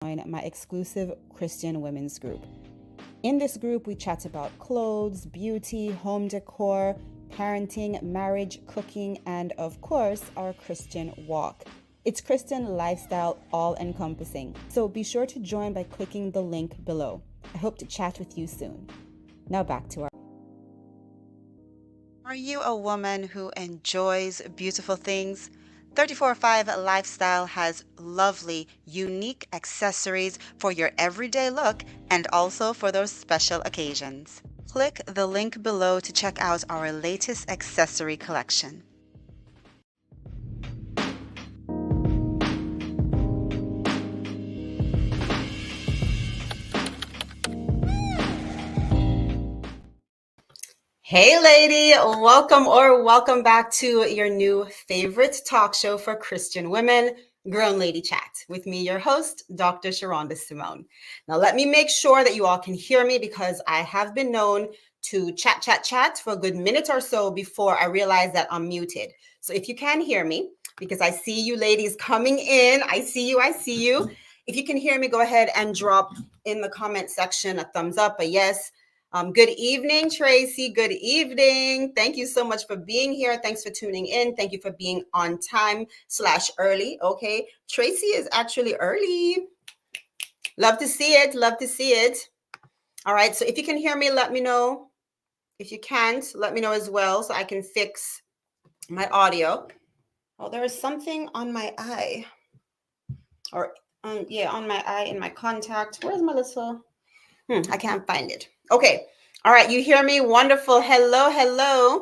join my exclusive Christian women's group. In this group, we chat about clothes, beauty, home decor, parenting, marriage, cooking, and of course, our Christian walk. It's Christian lifestyle all encompassing. So be sure to join by clicking the link below. I hope to chat with you soon. Now back to our. Are you a woman who enjoys beautiful things? 34/5 Lifestyle has lovely, unique accessories for your everyday look and also for those special occasions. Click the link below to check out our latest accessory collection. Hey, lady, welcome back to your new favorite talk show for Christian women, Grown Lady Chat, with me, your host, Dr. Sherunda Simone. Now, let me make sure that you all can hear me because I have been known to chat for a good minute or so before I realize that I'm muted. So if you can hear me, because I see you ladies coming in, I see you. If you can hear me, go ahead and drop in the comment section a thumbs up, a yes. Good evening, Tracy. Good evening. Thank you so much for being here. Thanks for tuning in. Thank you for being on time / early. Okay. Tracy is actually early. Love to see it. All right. So if you can hear me, let me know. If you can't, let me know as well so I can fix my audio. Oh, there is something on my eye. Or on my eye in my contact. Where's my little? I can't find it. Okay. All right. You hear me? Wonderful. Hello.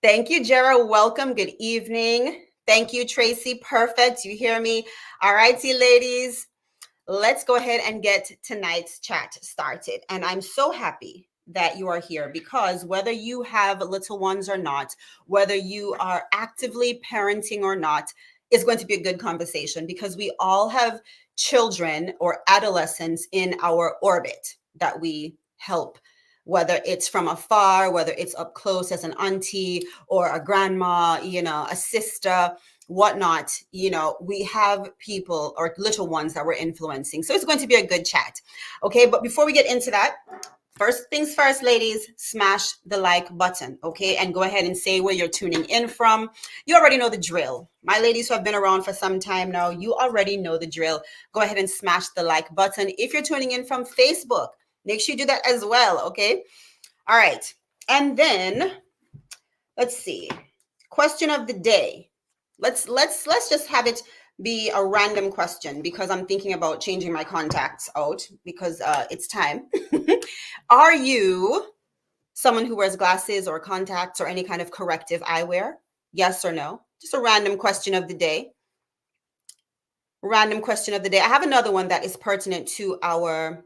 Thank you, Jera. Welcome. Good evening. Thank you, Tracy. Perfect. You hear me? All righty, ladies. Let's go ahead and get tonight's chat started. And I'm so happy that you are here because whether you have little ones or not, whether you are actively parenting or not, is going to be a good conversation because we all have children or adolescents in our orbit that we help, whether it's from afar, whether it's up close as an auntie or a grandma, a sister, whatnot. We have people or little ones that we're influencing. So it's going to be a good chat. Okay. But before we get into that, first things first, ladies, smash the like button. Okay. And go ahead and say where you're tuning in from. You already know the drill. My ladies who have been around for some time now, you already know the drill. Go ahead and smash the like button. If you're tuning in from Facebook, make sure you do that as well. Okay. All right. And then let's see. Question of the day. Let's just have it be a random question because I'm thinking about changing my contacts out because it's time. Are you someone who wears glasses or contacts or any kind of corrective eyewear? Yes or no? Just a random question of the day. I have another one that is pertinent to our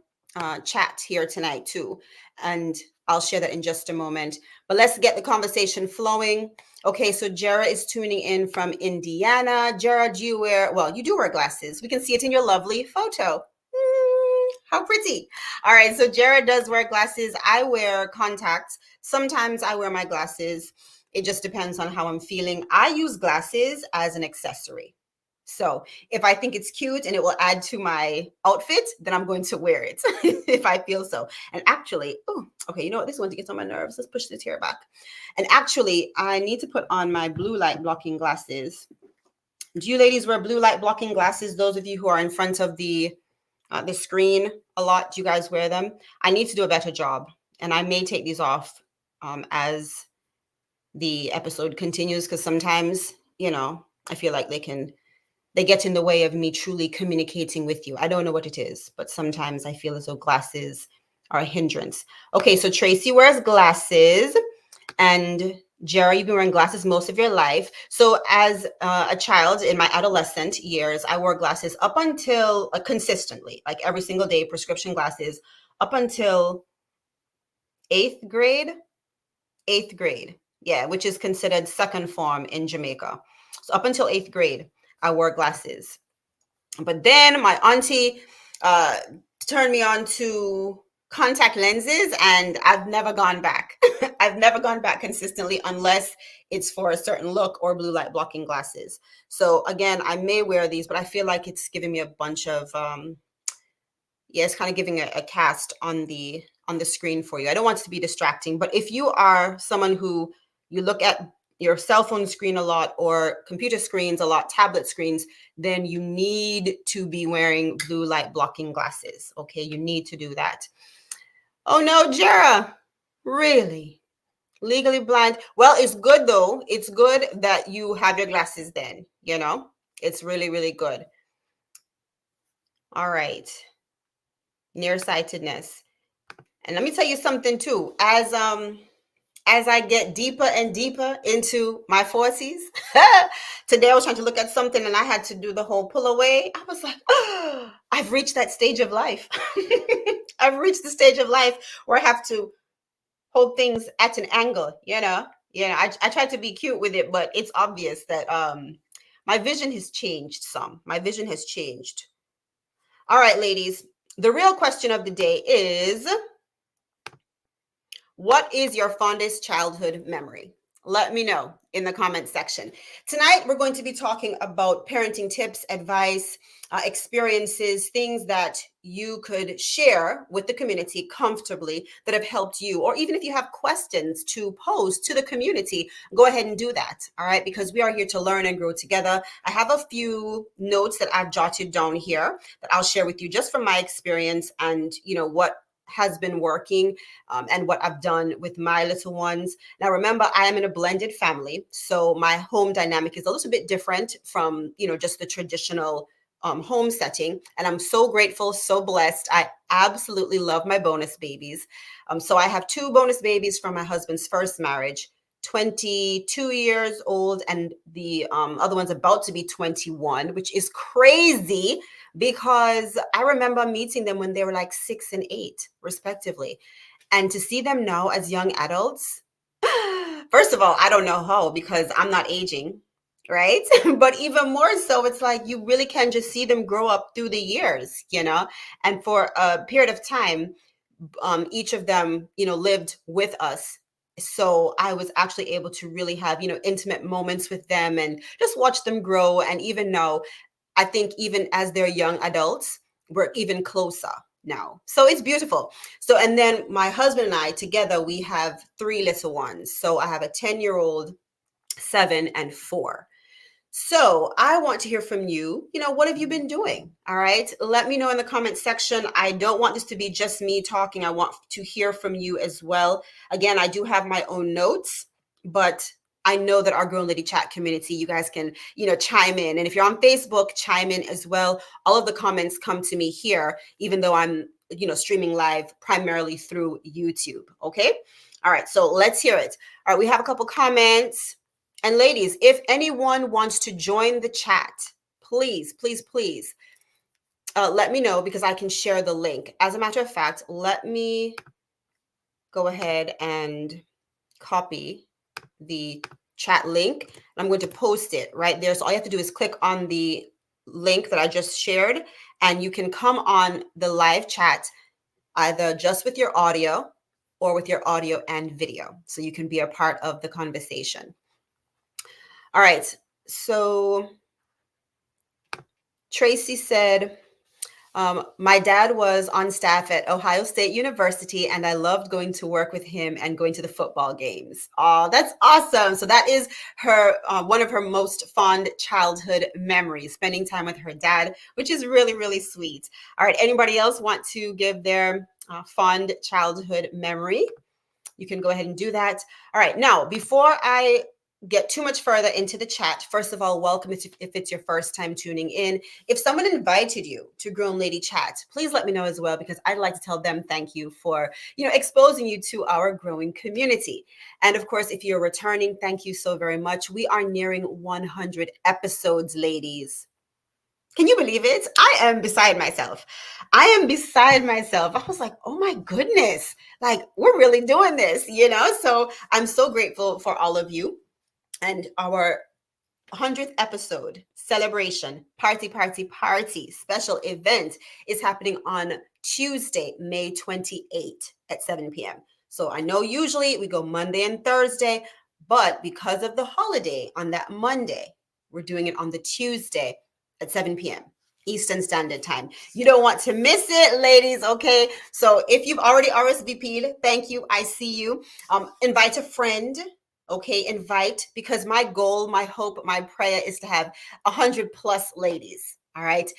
chat here tonight too. And I'll share that in just a moment. But let's get the conversation flowing. Okay, so Jera is tuning in from Indiana. Jera, you do wear glasses. We can see it in your lovely photo. How pretty. All right, so Jera does wear glasses. I wear contacts. Sometimes I wear my glasses. It just depends on how I'm feeling. I use glasses as an accessory. So if I think it's cute and it will add to my outfit, then I'm going to wear it if I feel so. And actually, okay, you know what? This one gets on my nerves. Let's push this here back. And actually, I need to put on my blue light blocking glasses. Do you ladies wear blue light blocking glasses? Those of you who are in front of the screen a lot, do you guys wear them? I need to do a better job. And I may take these off as the episode continues because sometimes, I feel like they get in the way of me truly communicating with you. I don't know what it is, but sometimes I feel as though glasses are a hindrance. Okay, so Tracy wears glasses and Jerry, you've been wearing glasses most of your life. So as a child in my adolescent years, I wore glasses up until consistently, like every single day, prescription glasses up until eighth grade. Yeah, which is considered second form in Jamaica. So up until eighth grade, I wore glasses. But then my auntie turned me on to contact lenses, and I've never gone back. I've never gone back consistently unless it's for a certain look or blue light blocking glasses. So again, I may wear these, but I feel like it's giving me a bunch of yeah, it's kind of giving a cast on the screen for you. I don't want it to be distracting, but if you are someone who you look at your cell phone screen a lot or computer screens a lot, tablet screens, then you need to be wearing blue light blocking glasses. Okay, you need to do that. Oh no, Jera, really? Legally blind? Well, it's good though. It's good that you have your glasses then, you know? It's really, really good. All right. Nearsightedness. And let me tell you something too. As I get deeper and deeper into my 40s, today I was trying to look at something and I had to do the whole pull away. I was like, oh, I've reached that stage of life. I've reached the stage of life where I have to hold things at an angle, you know? I try to be cute with it, but it's obvious that my vision has changed some. My vision has changed. All right, ladies, the real question of the day is, what is your fondest childhood memory? Let me know in the comment section. Tonight, we're going to be talking about parenting tips, advice, experiences, things that you could share with the community comfortably that have helped you. Or even if you have questions to pose to the community, go ahead and do that. All right, because we are here to learn and grow together. I have a few notes that I've jotted down here that I'll share with you just from my experience and, what has been working and what I've done with my little ones. Now, remember, I am in a blended family, so my home dynamic is a little bit different from, just the traditional home setting. And I'm so grateful, so blessed. I absolutely love my bonus babies. So I have two bonus babies from my husband's first marriage. 22 years old, and the other one's about to be 21, which is crazy because I remember meeting them when they were like 6 and 8, respectively. And to see them now as young adults, first of all, I don't know how because I'm not aging, right? But even more so, it's like you really can just see them grow up through the years, and for a period of time, each of them, lived with us. So I was actually able to really have, intimate moments with them and just watch them grow. And even now, I think even as they're young adults, we're even closer now. So it's beautiful. So, and then my husband and I together, we have three little ones. So I have a 10-year-old, 7, and 4. So I want to hear from you. What have you been doing? All right. Let me know in the comment section. I don't want this to be just me talking. I want to hear from you as well. Again, I do have my own notes, but I know that our Grown Lady Chat community, you guys can, chime in. And if you're on Facebook, chime in as well. All of the comments come to me here, even though I'm, streaming live primarily through YouTube. Okay. All right. So let's hear it. All right. We have a couple comments. And ladies, if anyone wants to join the chat, please, please, please let me know because I can share the link. As a matter of fact, let me go ahead and copy the chat link. I'm going to post it right there. So all you have to do is click on the link that I just shared, and you can come on the live chat either just with your audio or with your audio and video. So you can be a part of the conversation. All right, so Tracy said, my dad was on staff at Ohio State University, and I loved going to work with him and going to the football games. Oh, that's awesome. So that is her one of her most fond childhood memories, spending time with her dad, which is really, really sweet. All right, anybody else want to give their fond childhood memory? You can go ahead and do that. All right, now, before I get too much further into the chat, first of all, welcome if it's your first time tuning in. If someone invited you to Grown Lady Chat, please let me know as well, because I'd like to tell them thank you for, exposing you to our growing community. And of course, if you're returning, thank you so very much. We are nearing 100 episodes, ladies. Can you believe it? I am beside myself. I am beside myself. I was like, oh my goodness, like we're really doing this, So I'm so grateful for all of you and our 100th episode celebration, party, special event is happening on Tuesday, May 28th at 7 p.m. So I know usually we go Monday and Thursday, but because of the holiday on that Monday, we're doing it on the Tuesday at 7 p.m. Eastern Standard Time. You don't want to miss it, ladies, okay? So if you've already RSVP'd, thank you. I see you. Invite a friend, okay? Invite, because my goal, my hope, my prayer is to have 100 plus ladies, all right?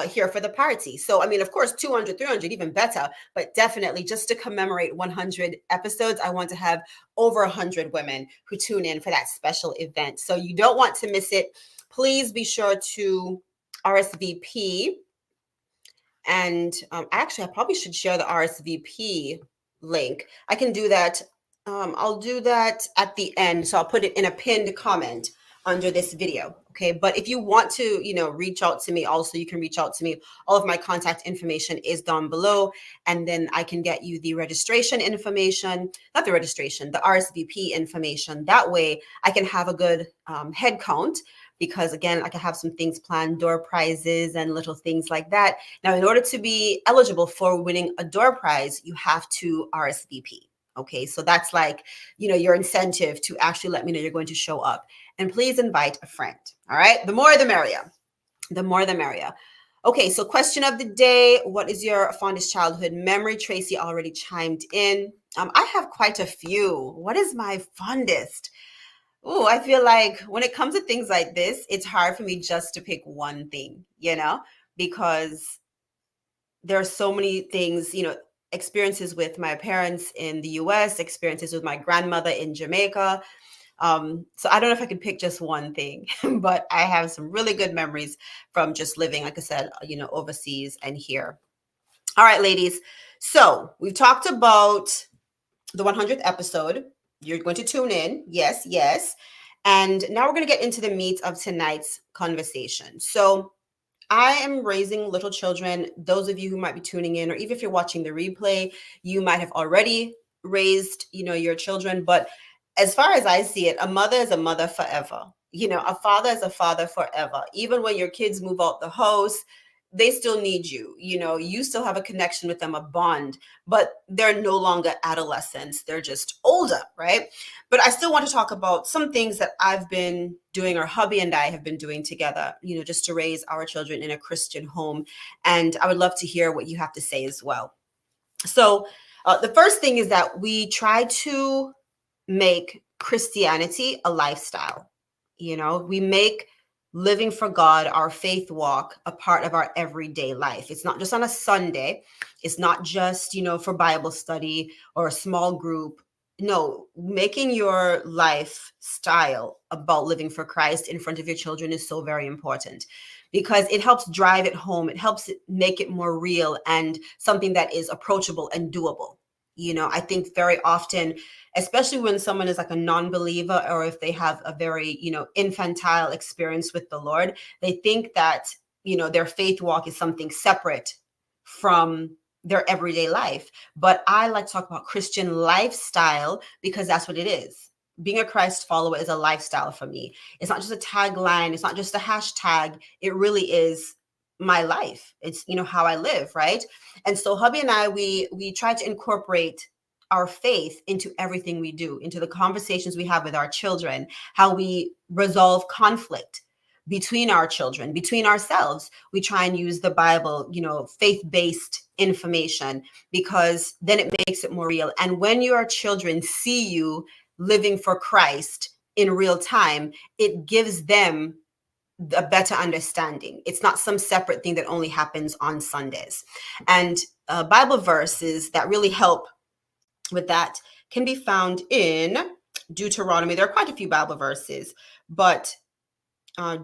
Here for the party. So, I mean, of course, 200, 300, even better, but definitely just to commemorate 100 episodes, I want to have over 100 women who tune in for that special event. So you don't want to miss it. Please be sure to RSVP. And actually, I probably should share the RSVP link. I can do that. I'll do that at the end. So I'll put it in a pinned comment under this video. Okay. But if you want to, reach out to me also, you can reach out to me. All of my contact information is down below. And then I can get you the registration information, not the registration, the RSVP information. That way I can have a good head count, because again, I can have some things planned, door prizes and little things like that. Now, in order to be eligible for winning a door prize, you have to RSVP. Okay, so that's like, your incentive to actually let me know you're going to show up. And please invite a friend. All right, the more the merrier. The more the merrier. Okay, so question of the day: what is your fondest childhood memory? Tracy already chimed in. I have quite a few. What is my fondest? Oh, I feel like when it comes to things like this, it's hard for me just to pick one thing, because there are so many things, experiences with my parents in the US, experiences with my grandmother in Jamaica. So I don't know if I could pick just one thing, but I have some really good memories from just living, like I said, overseas and here. All right, ladies. So we've talked about the 100th episode. You're going to tune in. Yes, yes. And now we're going to get into the meat of tonight's conversation. So I am raising little children. Those of you who might be tuning in, or even if you're watching the replay, you might have already raised, your children. But as far as I see it, a mother is a mother forever. A father is a father forever. Even when your kids move out the house, they still need you. You still have a connection with them, a bond, but they're no longer adolescents. They're just older, right? But I still want to talk about some things that I've been doing, or hubby and I have been doing together, just to raise our children in a Christian home. And I would love to hear what you have to say as well. So the first thing is that we try to make Christianity a lifestyle. We make living for God, our faith walk, a part of our everyday life. It's not just on a Sunday. It's not just, for Bible study or a small group. No, making your lifestyle about living for Christ in front of your children is so very important, because it helps drive it home. It helps make it more real and something that is approachable and doable. I think very often, especially when someone is like a non-believer, or if they have a very, infantile experience with the Lord, they think that, their faith walk is something separate from their everyday life. But I like to talk about Christian lifestyle, because that's what it is. Being a Christ follower is a lifestyle for me. It's not just a tagline. It's not just a hashtag. It really is my life. It's, how I live, right? And so hubby and I, we try to incorporate our faith into everything we do, into the conversations we have with our children, how we resolve conflict between our children, between ourselves. We try and use the Bible, faith-based information, because then it makes it more real. And when your children see you living for Christ in real time, it gives them a better understanding. It's not some separate thing that only happens on Sundays. And Bible verses that really help with that can be found in Deuteronomy. There are quite a few Bible verses, but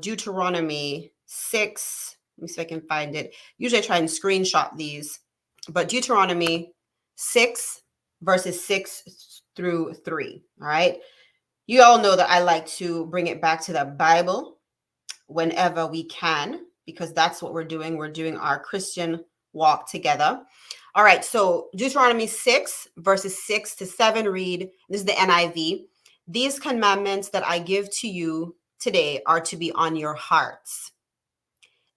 Deuteronomy 6, let me see if I can find it. Usually I try and screenshot these, but Deuteronomy 6, verses 6 through 3. All right. You all know that I like to bring it back to the Bible whenever we can, because that's what we're doing. We're doing our Christian walk together. All right, so Deuteronomy 6, verses 6 to 7 read, this is the NIV. These commandments that I give to you today are to be on your hearts.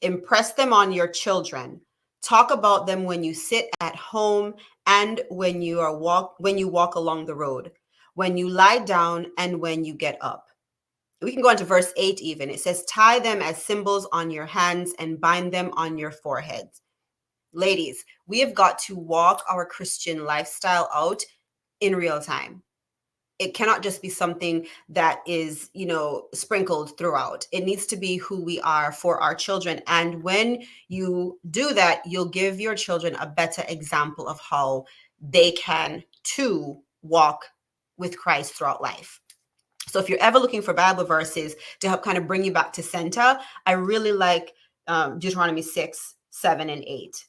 Impress them on your children. Talk about them when you sit at home and when you walk along the road, when you lie down and when you get up. We can go on to verse 8 even. It says, tie them as symbols on your hands and bind them on your foreheads. Ladies, we have got to walk our Christian lifestyle out in real time. It cannot just be something that is, sprinkled throughout. It needs to be who we are for our children. And when you do that, you'll give your children a better example of how they can too walk with Christ throughout life. So if you're ever looking for Bible verses to help kind of bring you back to center, I really like Deuteronomy 6, 7, and 8.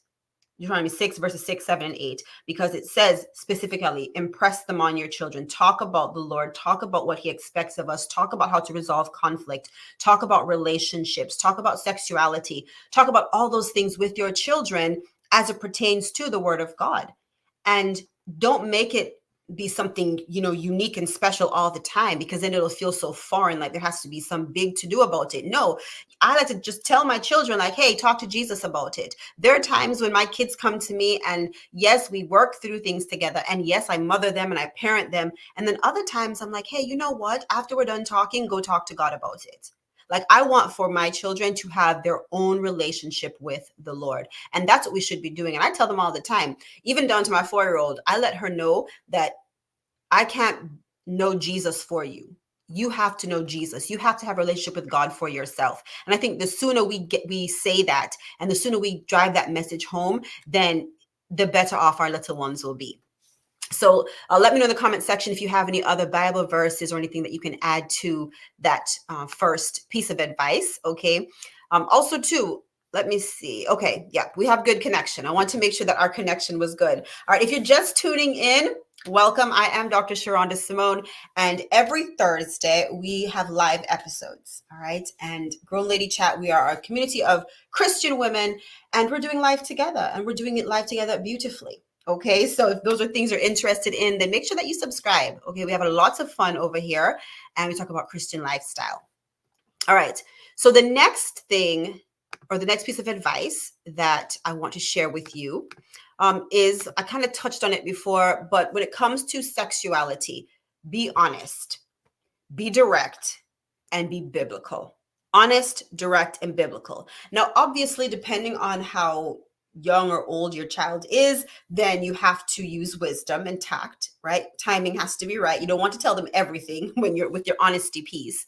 Deuteronomy 6 verses 6, 7, and 8, because it says specifically, impress them on your children. Talk about the Lord. Talk about what he expects of us. Talk about how to resolve conflict. Talk about relationships. Talk about sexuality. Talk about all those things with your children as it pertains to the word of God. And don't make it be something, unique and special all the time, because then it'll feel so foreign, like there has to be some big to do about it. No, I like to just tell my children, like, hey, talk to Jesus about it. There are times when my kids come to me and yes, we work through things together. And yes, I mother them and I parent them. And then other times I'm like, hey, you know what? After we're done talking, go talk to God about it. Like, I want for my children to have their own relationship with the Lord. And that's what we should be doing. And I tell them all the time, even down to my 4-year-old, I let her know that I can't know Jesus for you. You have to know Jesus. You have to have a relationship with God for yourself. And I think the sooner we say that, and the sooner we drive that message home, then the better off our little ones will be. So let me know in the comment section if you have any other Bible verses or anything that you can add to that first piece of advice. Okay. Also, too, let me see. Okay. Yeah, we have good connection. I want to make sure that our connection was good. All right. If you're just tuning in, welcome. I am Dr. Sherunda Simone, and every Thursday we have live episodes. All right. And Grown Lady Chat, we are a community of Christian women, and we're doing life together, and we're doing it live together beautifully. Okay, so if those are things you're interested in, then make sure that you subscribe. Okay, we have lots of fun over here, and we talk about Christian lifestyle. All right, so the next thing, or the next piece of advice that I want to share with you is, I kind of touched on it before, but when it comes to sexuality, be honest, be direct, and be biblical. Honest, direct, and biblical. Now, obviously, depending on how young or old your child is, then you have to use wisdom and tact, right? Timing has to be right. You don't want to tell them everything when you're with your honesty piece,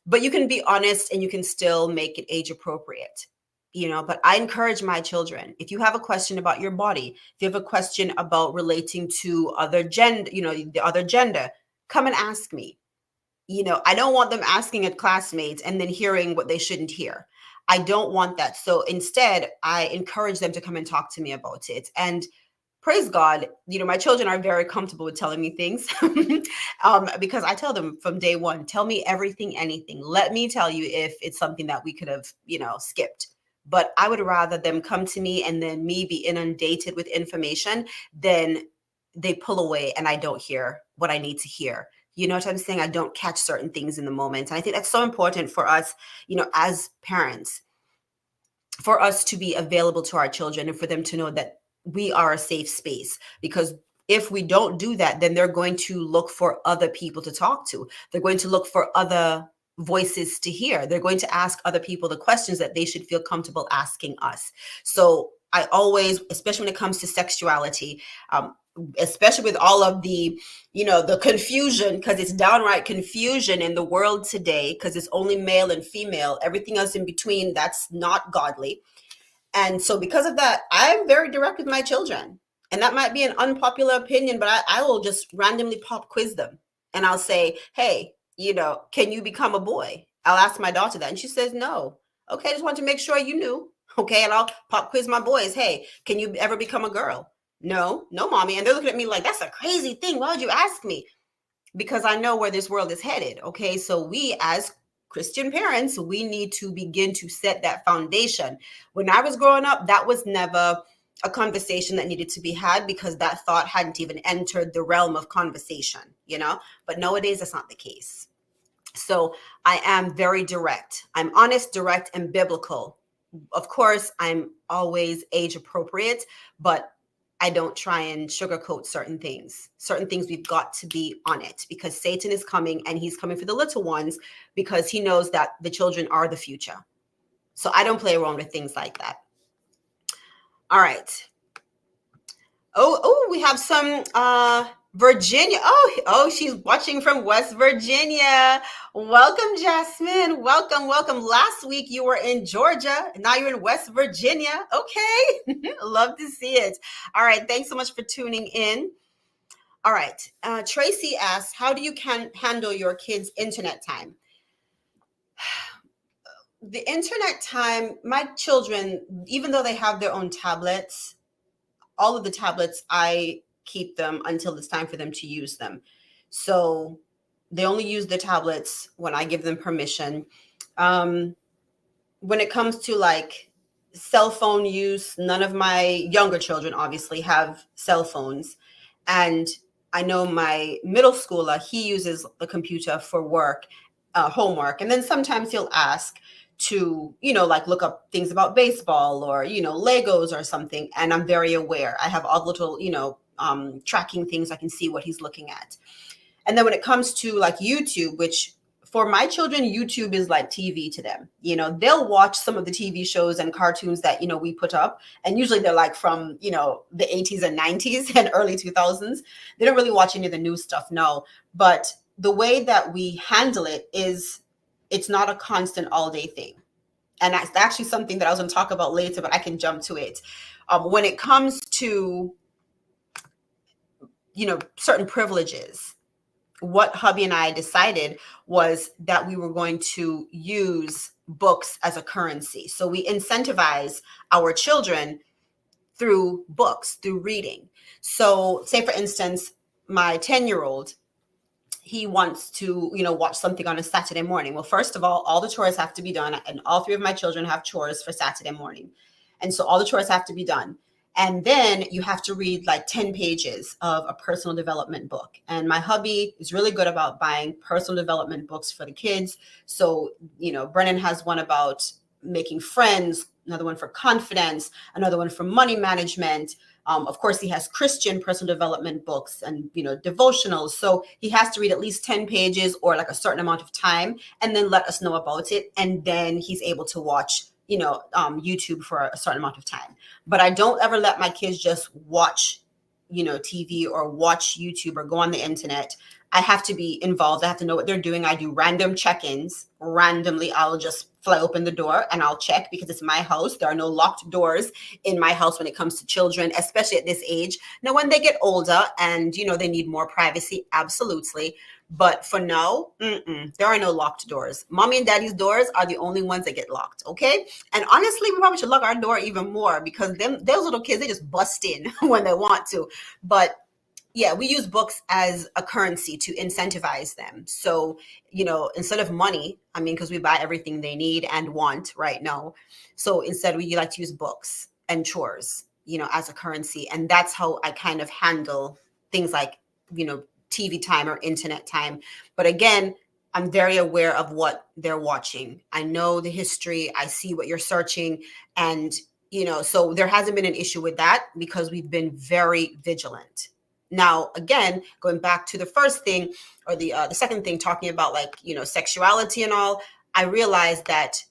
but you can be honest and you can still make it age appropriate. But I encourage my children, if you have a question about your body, if you have a question about relating to other gender, the other gender, come and ask me. I don't want them asking a classmate and then hearing what they shouldn't hear. I don't want that. So instead, I encourage them to come and talk to me about it. And praise God, my children are very comfortable with telling me things because I tell them from day one, tell me everything, anything. Let me tell you if it's something that we could have, skipped. But I would rather them come to me and then me be inundated with information than they pull away and I don't hear what I need to hear. You know what I'm saying? I don't catch certain things in the moment. And I think that's so important for us, as parents, for us to be available to our children and for them to know that we are a safe space. Because if we don't do that, then they're going to look for other people to talk to. They're going to look for other voices to hear. They're going to ask other people the questions that they should feel comfortable asking us. So I always, especially when it comes to sexuality, especially with all of the, the confusion, because it's downright confusion in the world today, because it's only male and female, everything else in between, that's not godly. And so because of that, I'm very direct with my children. And that might be an unpopular opinion, but I will just randomly pop quiz them. And I'll say, hey, can you become a boy? I'll ask my daughter that. And she says, no. Okay, I just want to make sure you knew. Okay, and I'll pop quiz my boys. Hey, can you ever become a girl? No, mommy. And they're looking at me like, that's a crazy thing. Why would you ask me? Because I know where this world is headed. Okay, so we as Christian parents, we need to begin to set that foundation. When I was growing up, that was never a conversation that needed to be had because that thought hadn't even entered the realm of conversation, But nowadays, that's not the case. So I am very direct. I'm honest, direct, and biblical. Of course, I'm always age appropriate, but I don't try and sugarcoat certain things. Certain things we've got to be on it, because Satan is coming, and he's coming for the little ones, because he knows that the children are the future. So I don't play around with things like that. All right. Oh, we have some Virginia. Oh, she's watching from West Virginia. Welcome, Jasmine. Welcome. Last week you were in Georgia, and now you're in West Virginia. Okay. Love to see it. All right. Thanks so much for tuning in. All right. Tracy asks, how do you handle your kids' internet time? The internet time, my children, even though they have their own tablets, all of the tablets, I keep them until it's time for them to use them. So they only use the tablets when I give them permission. When it comes to like cell phone use, none of my younger children obviously have cell phones. And I know my middle schooler, he uses the computer for work, homework. And then sometimes he'll ask to, like look up things about baseball or, Legos or something. And I'm very aware. I have all the little, tracking things. I can see what he's looking at. And then when it comes to like YouTube, which for my children, YouTube is like TV to them. They'll watch some of the TV shows and cartoons that, we put up. And usually they're like from, the 80s and 90s and early 2000s. They don't really watch any of the new stuff, no. But the way that we handle it is, it's not a constant all day thing. And that's actually something that I was going to talk about later, but I can jump to it. When it comes to, certain privileges, what hubby and I decided was that we were going to use books as a currency. So we incentivize our children through books, through reading. So say, for instance, my 10-year-old, he wants to, watch something on a Saturday morning. Well, first of all the chores have to be done. And all three of my children have chores for Saturday morning. And so all the chores have to be done. And then you have to read like 10 pages of a personal development book. And my hubby is really good about buying personal development books for the kids. So, Brennan has one about making friends, another one for confidence, another one for money management. Of course, he has Christian personal development books and, devotionals. So he has to read at least 10 pages or like a certain amount of time and then let us know about it. And then he's able to watch, YouTube for a certain amount of time. But I don't ever let my kids just watch, TV or watch YouTube or go on the internet. I have to be involved. I have to know what they're doing. I do random check-ins. Randomly, I'll just fly open the door and I'll check, because it's my house. There are no locked doors in my house when it comes to children, especially at this age. Now, when they get older and, they need more privacy, absolutely. But for now, there are no locked doors. Mommy and daddy's doors are the only ones that get locked, okay? And honestly, we probably should lock our door even more, because those little kids, they just bust in when they want to. But yeah, we use books as a currency to incentivize them. So, instead of money, because we buy everything they need and want right now. So instead, we like to use books and chores, as a currency. And that's how I kind of handle things like, TV time or internet time. But again, I'm very aware of what they're watching. I know the history. I see what you're searching. And, so there hasn't been an issue with that, because we've been very vigilant. Now, again, going back to the first thing or the second thing, talking about like, sexuality and all, I realized that,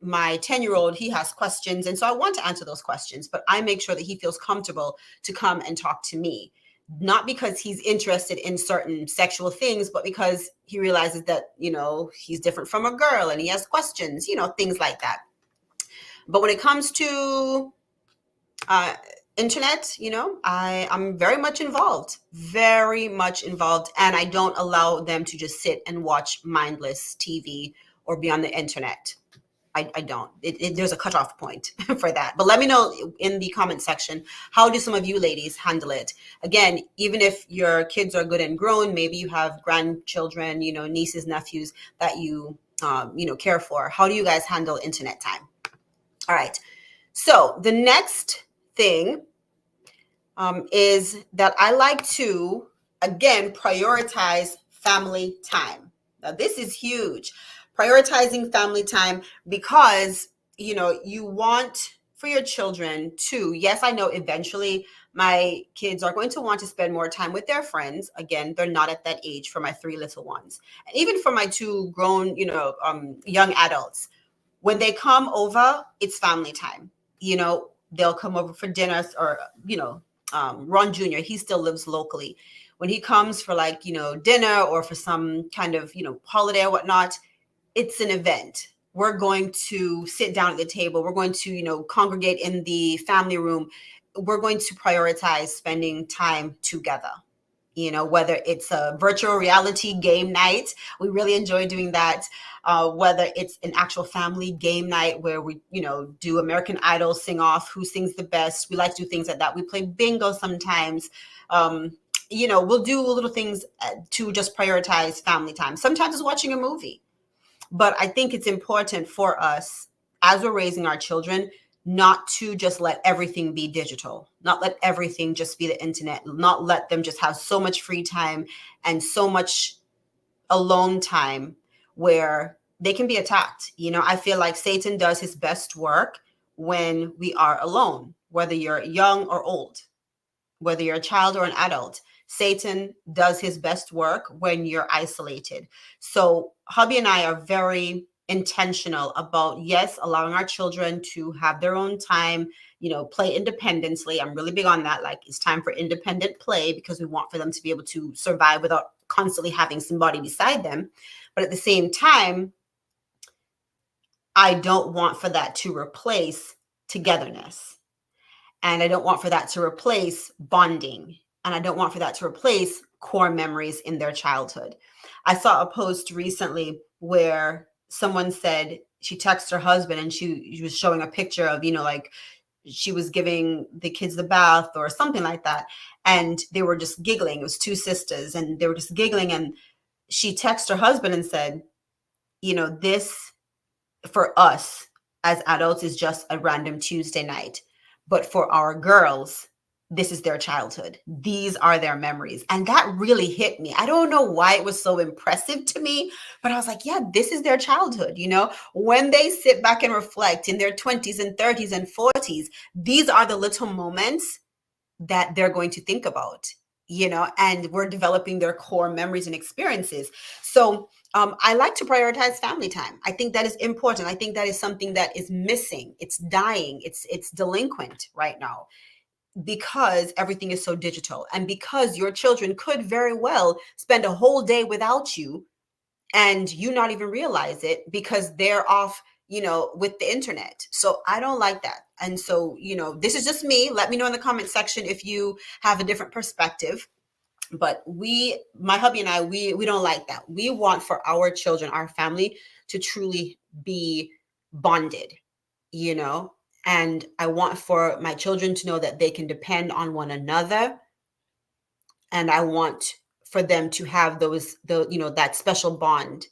my 10-year-old, he has questions. And so I want to answer those questions, but I make sure that he feels comfortable to come and talk to me, not because he's interested in certain sexual things, but because he realizes that, he's different from a girl and he has questions, things like that. But when it comes to, internet, I'm very much involved, and I don't allow them to just sit and watch mindless TV or be on the internet. I don't. There's a cutoff point for that. But let me know in the comment section, how do some of you ladies handle it? Again, even if your kids are good and grown, maybe you have grandchildren, nieces, nephews that you care for. How do you guys handle internet time? All right. So the next thing is that I like to, again, prioritize family time. Now, this is huge. Prioritizing family time because, you want for your children to, yes, I know eventually my kids are going to want to spend more time with their friends. Again, they're not at that age for my three little ones. And even for my two grown, young adults, when they come over, it's family time. They'll come over for dinner or, Ron Jr., he still lives locally. When he comes for like, dinner or for some kind of, holiday or whatnot, it's an event. We're going to sit down at the table. We're going to, congregate in the family room. We're going to prioritize spending time together. Whether it's a virtual reality game night, we really enjoy doing that. Whether it's an actual family game night where we, do American Idol sing off who sings the best. We like to do things like that. We play bingo sometimes. We'll do little things to just prioritize family time. Sometimes it's watching a movie. But I think it's important for us as we're raising our children not to just let everything be digital, not let everything just be the internet, not let them just have so much free time and so much alone time where they can be attacked. I feel like Satan does his best work when we are alone, whether you're young or old, whether you're a child or an adult. Satan does his best work when you're isolated. So hubby and I are very intentional about, yes, allowing our children to have their own time, play independently. I'm really big on that. Like, it's time for independent play because we want for them to be able to survive without constantly having somebody beside them. But at the same time, I don't want for that to replace togetherness. And I don't want for that to replace bonding. And I don't want for that to replace core memories in their childhood. I saw a post recently where someone said she texted her husband and she was showing a picture of, like she was giving the kids the bath or something like that. And they were just giggling. It was two sisters and they were just giggling. And she texted her husband and said, this for us as adults is just a random Tuesday night. But for our girls, this is their childhood. These are their memories. And that really hit me. I don't know why it was so impressive to me, but I was like, yeah, this is their childhood. When they sit back and reflect in their 20s and 30s and 40s, these are the little moments that they're going to think about, and we're developing their core memories and experiences. So I like to prioritize family time. I think that is important. I think that is something that is missing. It's dying. It's delinquent right now because everything is so digital and because your children could very well spend a whole day without you and you not even realize it because they're off, with the internet. So I don't like that. And so, this is just me. Let me know in the comment section if you have a different perspective. But my hubby and I, we don't like that. We want for our children, our family, to truly be bonded, and I want for my children to know that they can depend on one another. And I want for them to have that special bond.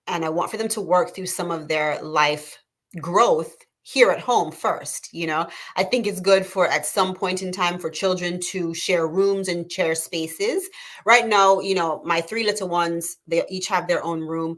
And I want for them to work through some of their life growth here at home first. I think it's good for at some point in time for children to share rooms and share spaces. Right now, my three little ones, they each have their own room.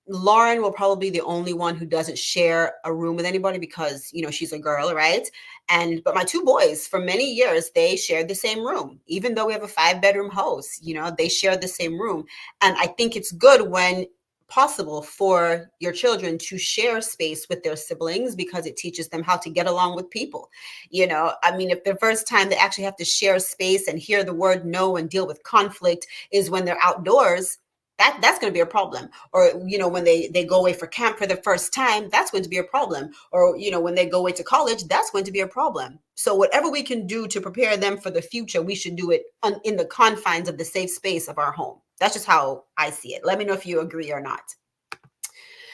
Lauren will probably be the only one who doesn't share a room with anybody because, she's a girl, right? But my two boys, for many years, they shared the same room. Even though we have a 5-bedroom house, they share the same room. And I think it's good when possible for your children to share space with their siblings because it teaches them how to get along with people. If the first time they actually have to share space and hear the word no and deal with conflict is when they're outdoors, that's going to be a problem. Or when they go away for camp for the first time, that's going to be a problem. Or when they go away to college, that's going to be a problem. So whatever we can do to prepare them for the future, we should do it in the confines of the safe space of our home. That's just how I see it. Let me know if you agree or not.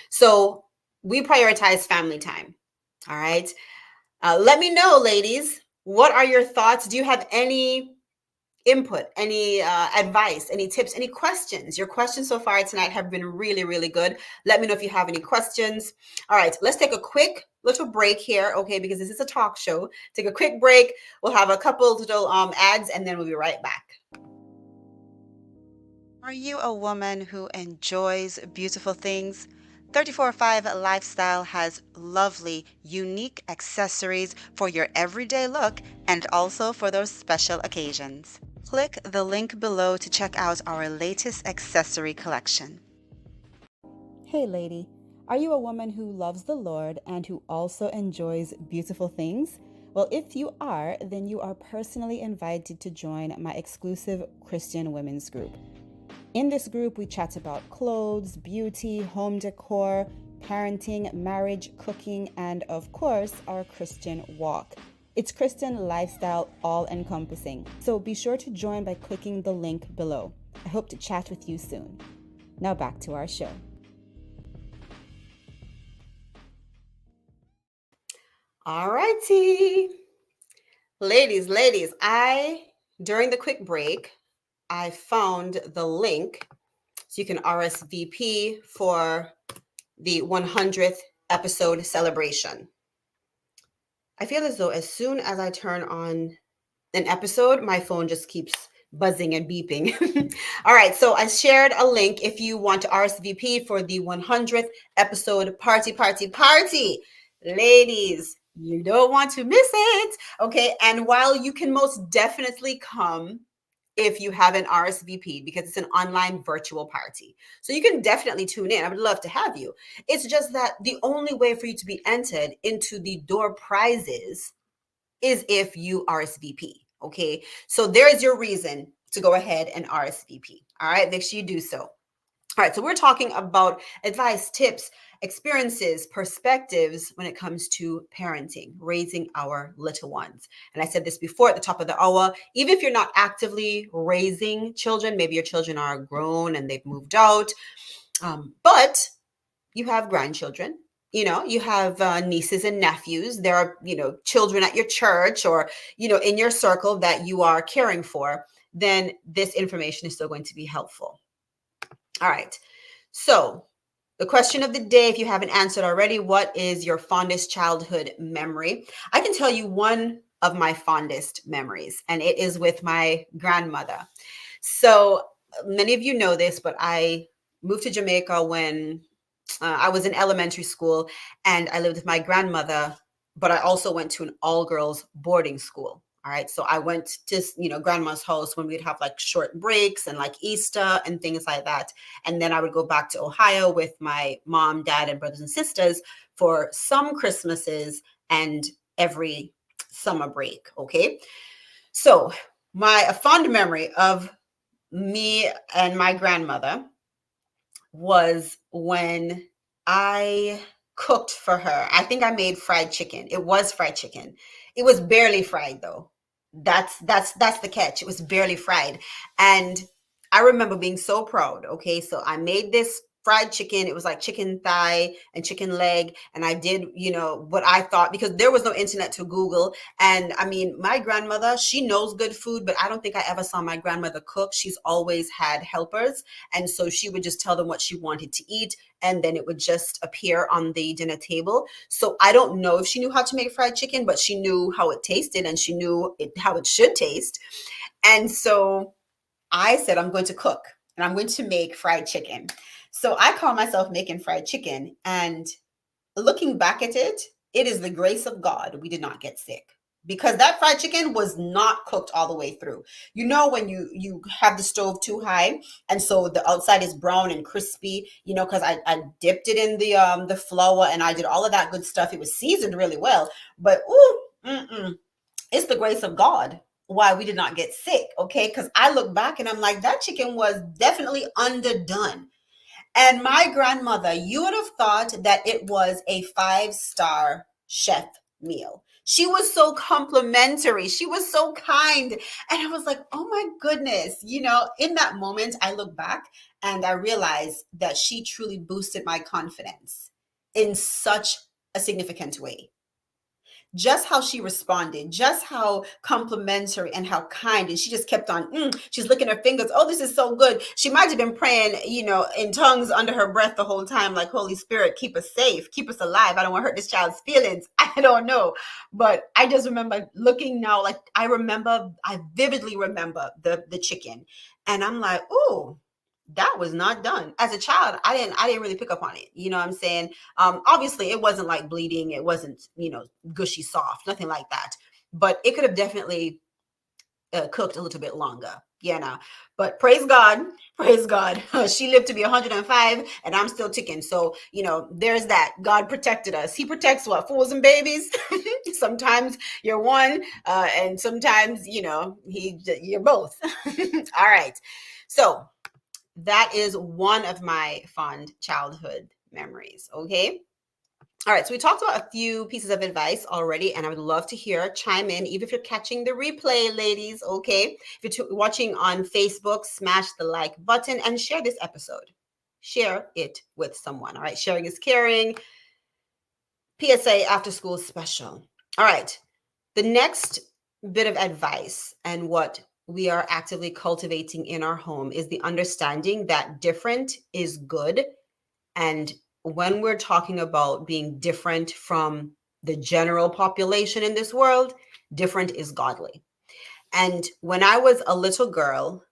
So we prioritize family time. All right. Let me know, ladies, what are your thoughts? Do you have any input, any advice, any tips, any questions? Your questions so far tonight have been really, really good. Let me know if you have any questions. All right, let's take a quick little break here, okay, because this is a talk show. Take a quick break. We'll have a couple little ads and then we'll be right back. Are you a woman who enjoys beautiful things? 34/5 Lifestyle has lovely, unique accessories for your everyday look and also for those special occasions. Click the link below to check out our latest accessory collection. Hey, lady, are you a woman who loves the Lord and who also enjoys beautiful things? Well, if you are, then you are personally invited to join my exclusive Christian women's group. In this group, we chat about clothes, beauty, home decor, parenting, marriage, cooking, and of course, our Christian walk. It's Christian lifestyle all encompassing. So be sure to join by clicking the link below. I hope to chat with you soon. Now back to our show. All righty. Ladies, during the quick break, I found the link so you can RSVP for the 100th episode celebration. I feel as though as soon as I turn on an episode, my phone just keeps buzzing and beeping. All right, so I shared a link if you want to RSVP for the 100th episode party. Ladies, you don't want to miss it. Okay, and while you can most definitely come if you have an RSVP because it's an online virtual party. So you can definitely tune in. I would love to have you. It's just that the only way for you to be entered into the door prizes is if you RSVP. Okay. So there's your reason to go ahead and RSVP. All right. Make sure you do so. All right, so we're talking about advice, tips, experiences, perspectives when it comes to parenting, raising our little ones. And I said this before at the top of the hour, even if you're not actively raising children, maybe your children are grown and they've moved out, but you have grandchildren. You have nieces and nephews. There are, children at your church or, in your circle that you are caring for, then this information is still going to be helpful. All right. So, the question of the day, if you haven't answered already, what is your fondest childhood memory? I can tell you one of my fondest memories, and it is with my grandmother. So, many of you know this, but I moved to Jamaica when I was in elementary school and I lived with my grandmother, but I also went to an all girls boarding school. All right. So I went to, grandma's house when we'd have like short breaks and like Easter and things like that. And then I would go back to Ohio with my mom, dad, and brothers and sisters for some Christmases and every summer break. Okay. So a fond memory of me and my grandmother was when I cooked for her. I think I made fried chicken. It was fried chicken. It was barely fried though. That's the catch. It was barely fried. And I remember being so proud. Okay, so I made this fried chicken. It was like chicken thigh and chicken leg. And I did, what I thought, because there was no internet to Google. And I mean, my grandmother, she knows good food, but I don't think I ever saw my grandmother cook. She's always had helpers. And so she would just tell them what she wanted to eat. And then it would just appear on the dinner table. So I don't know if she knew how to make fried chicken, but she knew how it tasted and she knew how it should taste. And so I said, I'm going to cook and I'm going to make fried chicken. So I call myself making fried chicken. And looking back at it, it is the grace of God we did not get sick, because that fried chicken was not cooked all the way through. When you have the stove too high and so the outside is brown and crispy, because I dipped it in the flour and I did all of that good stuff. It was seasoned really well, but it's the grace of God why we did not get sick. Okay, because I look back and I'm like, that chicken was definitely underdone. And my grandmother, you would have thought that it was a 5-star chef meal. She was so complimentary. She was so kind. And I was like, oh my goodness. In that moment, I look back and I realized that she truly boosted my confidence in such a significant way. Just how she responded, just how complimentary and how kind. And she just kept on, she's licking her fingers. Oh, this is so good. She might have been praying, in tongues under her breath the whole time, like, Holy Spirit, keep us safe, keep us alive. I don't want to hurt this child's feelings. I don't know. But I just remember looking now, like I vividly remember the chicken. And I'm like, oh, That was not done. As a child, I didn't really pick up on it. You know what I'm saying? Obviously it wasn't like bleeding, it wasn't, gushy soft, nothing like that. But it could have definitely cooked a little bit longer. Yeah, no. But praise God, praise God. She lived to be 105 and I'm still ticking. So, there's that. God protected us. He protects what? Fools and babies. Sometimes you're one, and sometimes, you're both. All right. So, that is one of my fond childhood memories. Okay. All right. So we talked about a few pieces of advice already, and I would love to hear chime in, even if you're catching the replay, ladies. Okay. If you're watching on Facebook, smash the like button and share this episode. Share it with someone. All right. Sharing is caring. PSA after school special. All right. The next bit of advice and what we are actively cultivating in our home is the understanding that different is good. And when we're talking about being different from the general population in this world, different is godly. And when I was a little girl,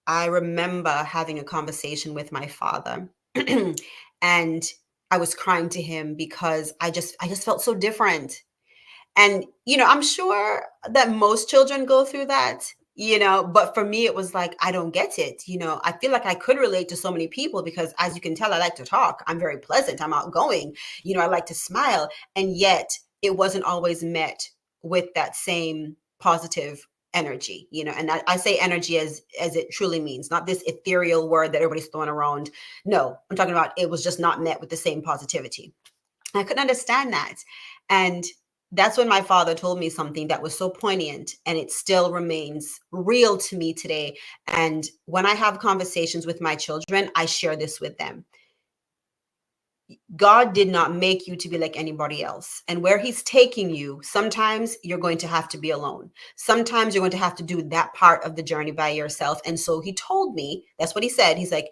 I remember having a conversation with my father. And I was crying to him because I just felt so different. And, I'm sure that most children go through that, but for me, it was like, I don't get it. I feel like I could relate to so many people because, as you can tell, I like to talk. I'm very pleasant. I'm outgoing. I like to smile. And yet it wasn't always met with that same positive energy, and I say energy as it truly means, not this ethereal word that everybody's throwing around. No, I'm talking about it was just not met with the same positivity. I couldn't understand that. And that's when my father told me something that was so poignant, and it still remains real to me today. And when I have conversations with my children, I share this with them. God did not make you to be like anybody else. And where he's taking you, sometimes you're going to have to be alone. Sometimes you're going to have to do that part of the journey by yourself. And so he told me, that's what he said. He's like,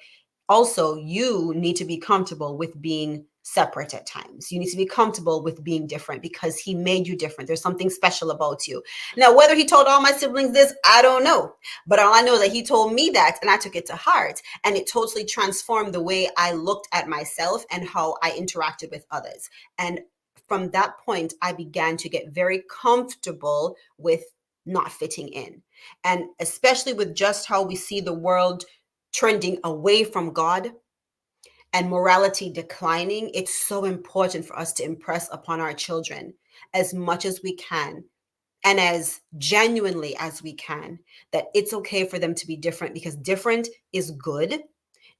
also, you need to be comfortable with being separate at times. You need to be comfortable with being different because he made you different. There's something special about you. Now, whether he told all my siblings this, I don't know. But all I know is that he told me that, and I took it to heart. And it totally transformed the way I looked at myself and how I interacted with others. And from that point, I began to get very comfortable with not fitting in. And especially with just how we see the world trending away from God and morality declining, it's so important for us to impress upon our children as much as we can and as genuinely as we can that it's okay for them to be different, because different is good.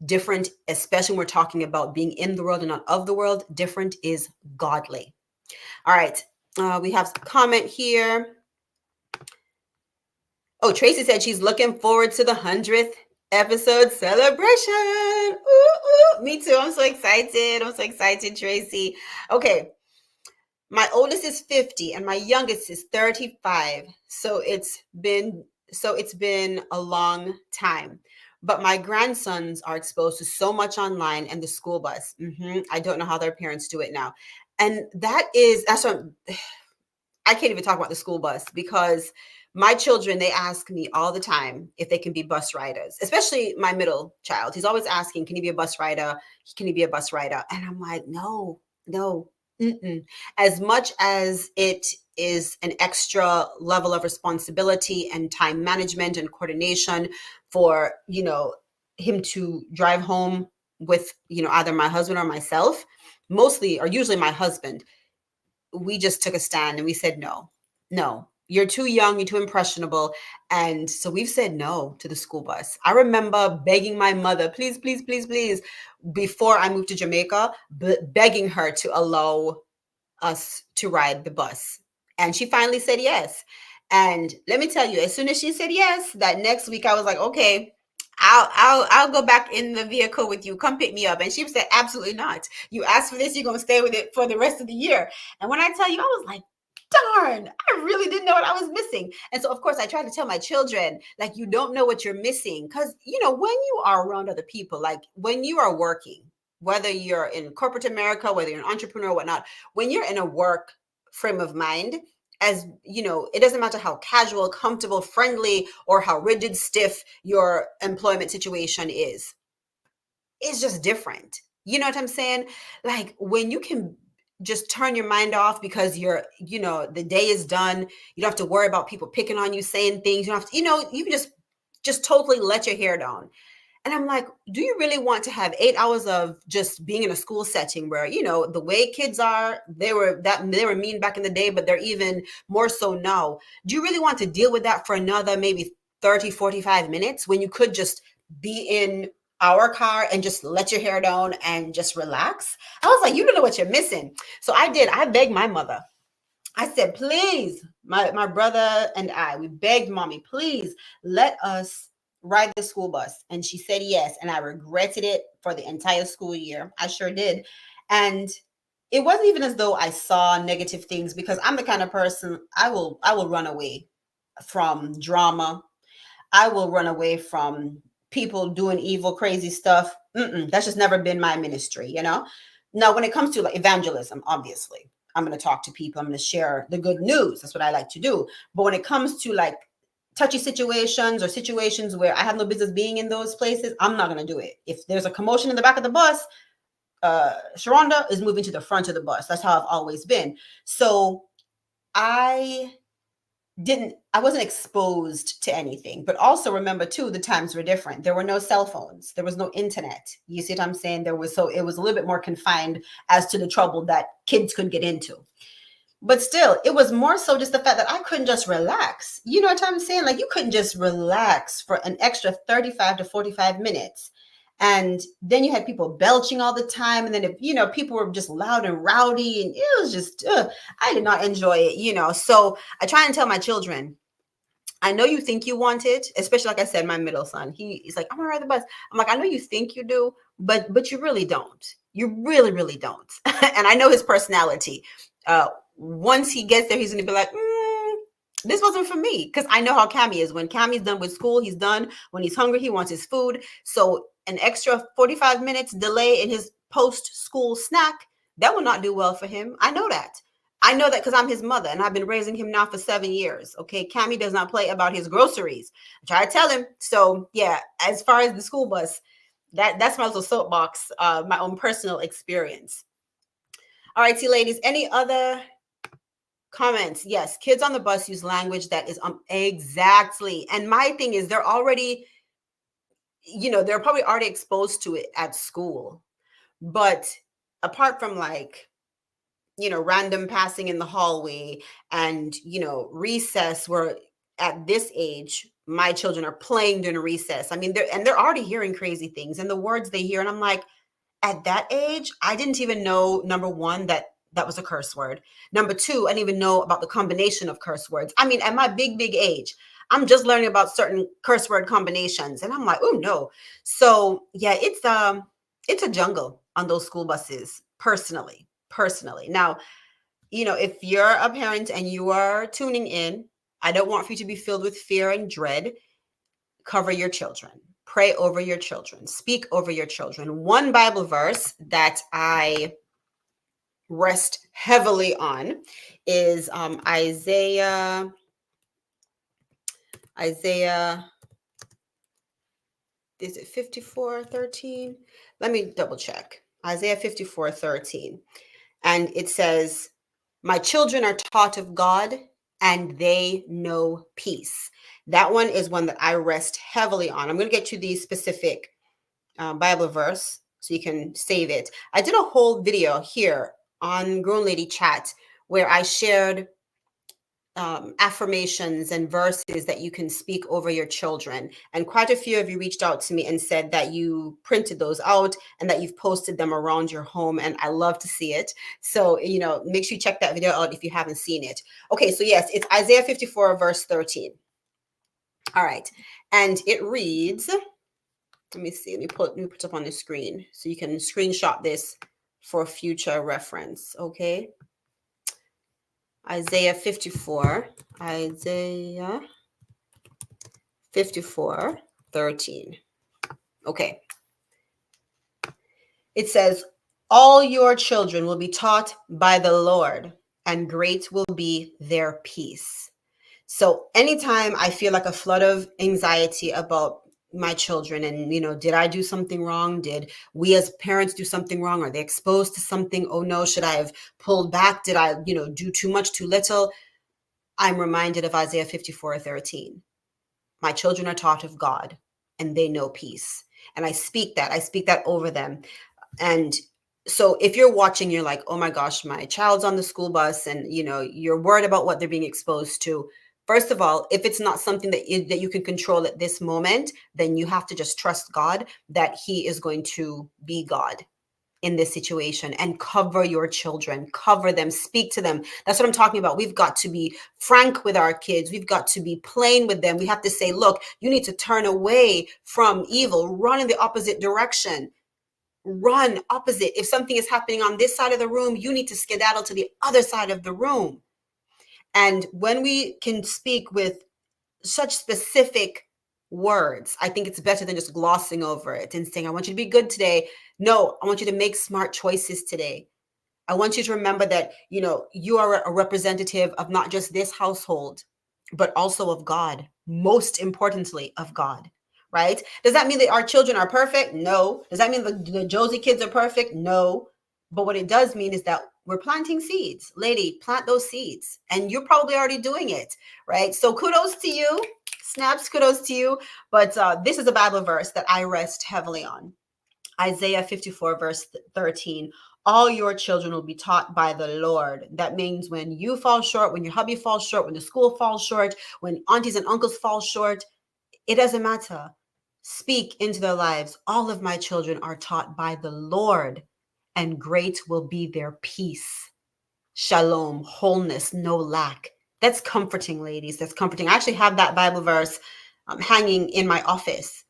Different, especially when we're talking about being in the world and not of the world, different is godly. All right. We have a comment here. Oh, Tracy said she's looking forward to the 100th episode celebration. Ooh, ooh. Me too. I'm so excited. I'm so excited, Tracy. Okay. My oldest is 50 and my youngest is 35. So it's been a long time. But my grandsons are exposed to so much online and the school bus. I don't know how their parents do it now. And that's what I can't even talk about the school bus, because my children, they ask me all the time if they can be bus riders, especially my middle child. He's always asking, can he be a bus rider? Can he be a bus rider? And I'm like, no, no. Mm-mm. As much as it is an extra level of responsibility and time management and coordination for, him to drive home with, either my husband or myself, mostly or usually my husband, we just took a stand and we said, no, no, you're too young, you're too impressionable. And so we've said no to the school bus. I remember begging my mother, please, please, please, please, before I moved to Jamaica, begging her to allow us to ride the bus. And she finally said yes. And let me tell you, as soon as she said yes, that next week I was like, okay, I'll go back in the vehicle with you. Come pick me up. And she said, absolutely not. You asked for this, you're gonna stay with it for the rest of the year. And when I tell you, I was like, darn, I really didn't know what I was missing. And so of course I try to tell my children, like, you don't know what you're missing. Because when you are around other people, like when you are working, whether you're in corporate America, whether you're an entrepreneur or whatnot, when you're in a work frame of mind, as it doesn't matter how casual, comfortable, friendly, or how rigid, stiff your employment situation is. is just different. You know what I'm saying? Like when you can just turn your mind off because the day is done. You don't have to worry about people picking on you, saying things. You don't have to, you can just totally let your hair down. And I'm like, do you really want to have 8 hours of just being in a school setting where, the way kids are, they were mean back in the day, but they're even more so now. Do you really want to deal with that for another maybe 30, 45 minutes when you could just be in our car and just let your hair down and just relax? I was like, you don't know what you're missing. So I begged my mother. I said, please, my brother and we begged mommy, please let us ride the school bus. And she said yes. And I regretted it for the entire school year. I sure did. And it wasn't even as though I saw negative things, because I'm the kind of person, I will run away from drama. I will run away from people doing evil, crazy stuff. That's just never been my ministry. Now, when it comes to like evangelism, obviously, I'm going to talk to people. I'm going to share the good news. That's what I like to do. But when it comes to like touchy situations or situations where I have no business being in those places, I'm not going to do it. If there's a commotion in the back of the bus, Sherunda is moving to the front of the bus. That's how I've always been. So I wasn't exposed to anything. But also remember too, the times were different. There were no cell phones, there was no internet. You see what I'm saying? It was a little bit more confined as to the trouble that kids could get into. But still, it was more so just the fact that I couldn't just relax. You know what I'm saying? Like, you couldn't just relax for an extra 35 to 45 minutes. And then you had people belching all the time. And then, if people were just loud and rowdy, and it was just, I did not enjoy it. So I try and tell my children, I know you think you want it, especially like I said, my middle son, he's like, I'm gonna ride the bus. I'm like, I know you think you do, but you really don't. You really, really don't. And I know his personality. Once he gets there, he's gonna be like, this wasn't for me, because I know how Cammy is. When Cammy's done with school, he's done. When he's hungry, he wants his food. So an extra 45 minutes delay in his post-school snack, that will not do well for him. I know that. I know that because I'm his mother and I've been raising him now for 7 years. Okay. Cammy does not play about his groceries. I try to tell him. So yeah, as far as the school bus, that's my little soapbox, my own personal experience. All right, see, ladies, any other comments? Yes, kids on the bus use language that is exactly. And my thing is, they're already, they're probably already exposed to it at school. But apart from like, random passing in the hallway and, recess, where at this age, my children are playing during recess. I mean, they're already hearing crazy things and the words they hear. And I'm like, at that age, I didn't even know, number one, that was a curse word. Number two, I didn't even know about the combination of curse words. I mean, at my big age, I'm just learning about certain curse word combinations. And I'm like, oh no. So yeah, it's a jungle on those school buses, personally. Now, if you're a parent and you are tuning in, I don't want for you to be filled with fear and dread. Cover your children. Pray over your children. Speak over your children. One Bible verse that I rest heavily on is Isaiah. Is it 54:13? Let me double check. Isaiah 54:13. And it says, my children are taught of God and they know peace. That one is one that I rest heavily on. I'm going to get you the specific Bible verse so you can save it. I did a whole video here on Grown Lady Chat where I shared affirmations and verses that you can speak over your children. And quite a few of you reached out to me and said that you printed those out and that you've posted them around your home. And I love to see it. So, make sure you check that video out if you haven't seen it. Okay, so yes, it's Isaiah 54, verse 13. All right. And it reads, let me see, let me put it up on the screen so you can screenshot this for future reference. Okay. Isaiah 54, 13. Okay. It says, all your children will be taught by the Lord, and great will be their peace. So anytime I feel like a flood of anxiety about my children, and did I do something wrong? Did we as parents do something wrong? Are they exposed to something? Oh no, should I have pulled back? Did I do too much, too little? I'm reminded of Isaiah 54:13. My children are taught of God, and they know peace. And I speak that over them. And so if you're watching, you're like, oh my gosh, my child's on the school bus, and you're worried about what they're being exposed to. First of all, if it's not something that you can control at this moment, then you have to just trust God that He is going to be God in this situation, and cover your children, cover them, speak to them. That's what I'm talking about. We've got to be frank with our kids. We've got to be plain with them. We have to say, look, you need to turn away from evil, run in the opposite direction, run opposite. If something is happening on this side of the room, you need to skedaddle to the other side of the room. And when we can speak with such specific words, I think it's better than just glossing over it and saying, I want you to be good today. No, I want you to make smart choices today. I want you to remember that, you are a representative of not just this household, but also of God, most importantly, of God, right? Does that mean that our children are perfect? No. Does that mean the Josie kids are perfect? No. But what it does mean is that we're planting seeds. Lady, plant those seeds. And you're probably already doing it, right? So kudos to you. Snaps, kudos to you. But this is a Bible verse that I rest heavily on. Isaiah 54:13. All your children will be taught by the Lord. That means when you fall short, when your hubby falls short, when the school falls short, when aunties and uncles fall short, it doesn't matter. Speak into their lives. All of my children are taught by the Lord, and great will be their peace. Shalom, wholeness, no lack. That's comforting, ladies. That's comforting. I actually have that Bible verse hanging in my office,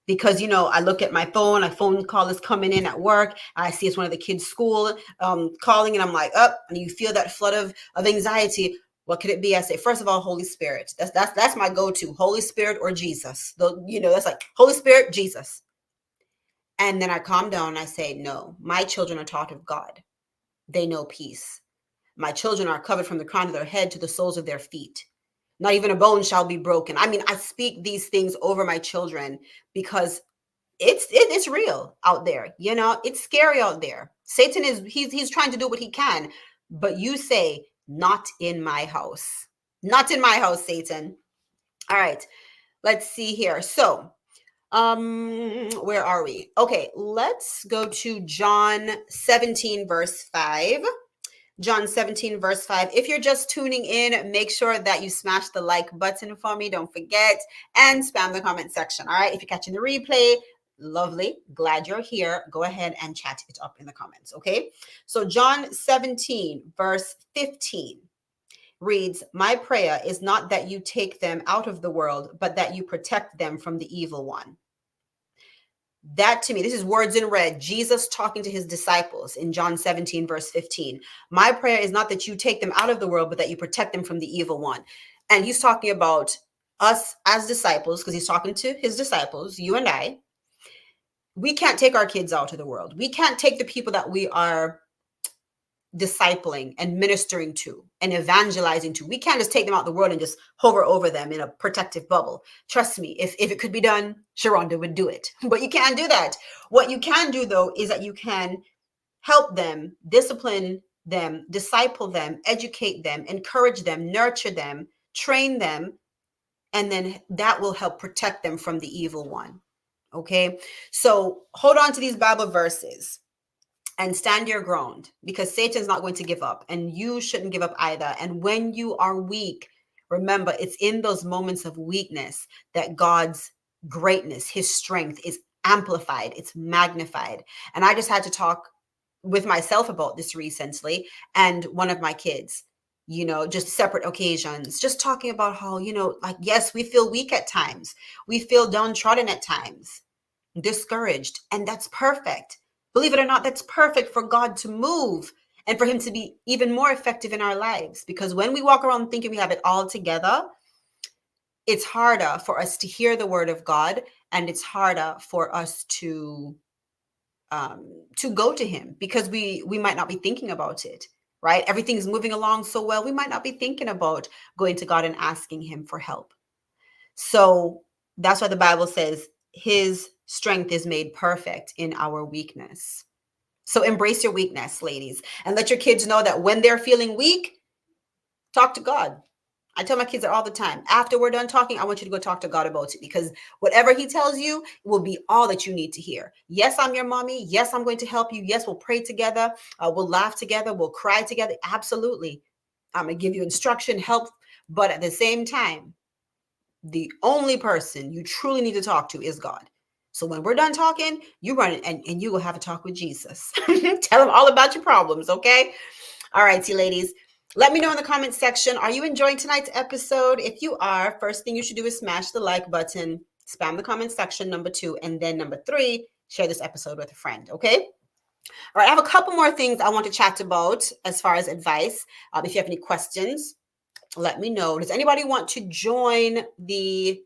because I look at my phone, a phone call is coming in at work, I see it's one of the kids' school calling, and I'm like, up, and you feel that flood of anxiety. What could it be? I say, first of all, Holy Spirit. That's my go-to. Holy Spirit or Jesus. That's like Holy Spirit, Jesus. And then I calm down and I say, no, my children are taught of God. They know peace. My children are covered from the crown of their head to the soles of their feet. Not even a bone shall be broken. I mean, I speak these things over my children because it's real out there. It's scary out there. Satan he's trying to do what he can, but you say, not in my house. Not in my house, Satan. All right, let's see here. So where are we? Okay, let's go to John 17 verse 5. John 17 verse 5. If you're just tuning in, make sure that you smash the like button for me. Don't forget, and spam the comment section. All right. If you're catching the replay, lovely. Glad you're here. Go ahead and chat it up in the comments. Okay. So John 17 verse 15 reads, my prayer is not that you take them out of the world, but that you protect them from the evil one. That, to me, this is words in red. Jesus talking to his disciples in John 17 verse 15. My prayer is not that you take them out of the world, but that you protect them from the evil one. And he's talking about us as disciples, because he's talking to his disciples, you and I. We can't take our kids out of the world. We can't take the people that we are discipling and ministering to and evangelizing to. We can't just take them out the world and just hover over them in a protective bubble. Trust me, if it could be done, Sherunda would do it. But you can't do that. What you can do, though, is that you can help them, discipline them, disciple them, educate them, encourage them, nurture them, train them, and then that will help protect them from the evil one. Okay? So hold on to these Bible verses and stand your ground, because Satan's not going to give up, and you shouldn't give up either. And when you are weak, remember, it's in those moments of weakness that God's greatness, his strength is amplified, it's magnified. And I just had to talk with myself about this recently, and one of my kids, just separate occasions, just talking about how, like, yes, we feel weak at times. We feel downtrodden at times, discouraged, and that's perfect. Believe it or not, that's perfect for God to move and for him to be even more effective in our lives. Because when we walk around thinking we have it all together, it's harder for us to hear the word of God, and it's harder for us to go to him, because we might not be thinking about it, right? Everything's moving along so well, we might not be thinking about going to God and asking him for help. So that's why the Bible says, his strength is made perfect in our weakness. So embrace your weakness, ladies, and let your kids know that when they're feeling weak, talk to God. I tell my kids that all the time. After we're done talking, I want you to go talk to God about it, because whatever he tells you will be all that you need to hear. Yes, I'm your mommy. Yes, I'm going to help you. Yes, we'll pray together. We'll laugh together. We'll cry together. Absolutely. I'm going to give you instruction, help. But at the same time, the only person you truly need to talk to is God. So when we're done talking, you run and you will have a talk with Jesus. Tell him all about your problems, okay? All right, see, ladies. Let me know in the comment section, are you enjoying tonight's episode? If you are, first thing you should do is smash the like button, spam the comment section, number 2, and then number 3, share this episode with a friend, okay? All right, I have a couple more things I want to chat about as far as advice. If you have any questions, let me know. Does anybody want to join the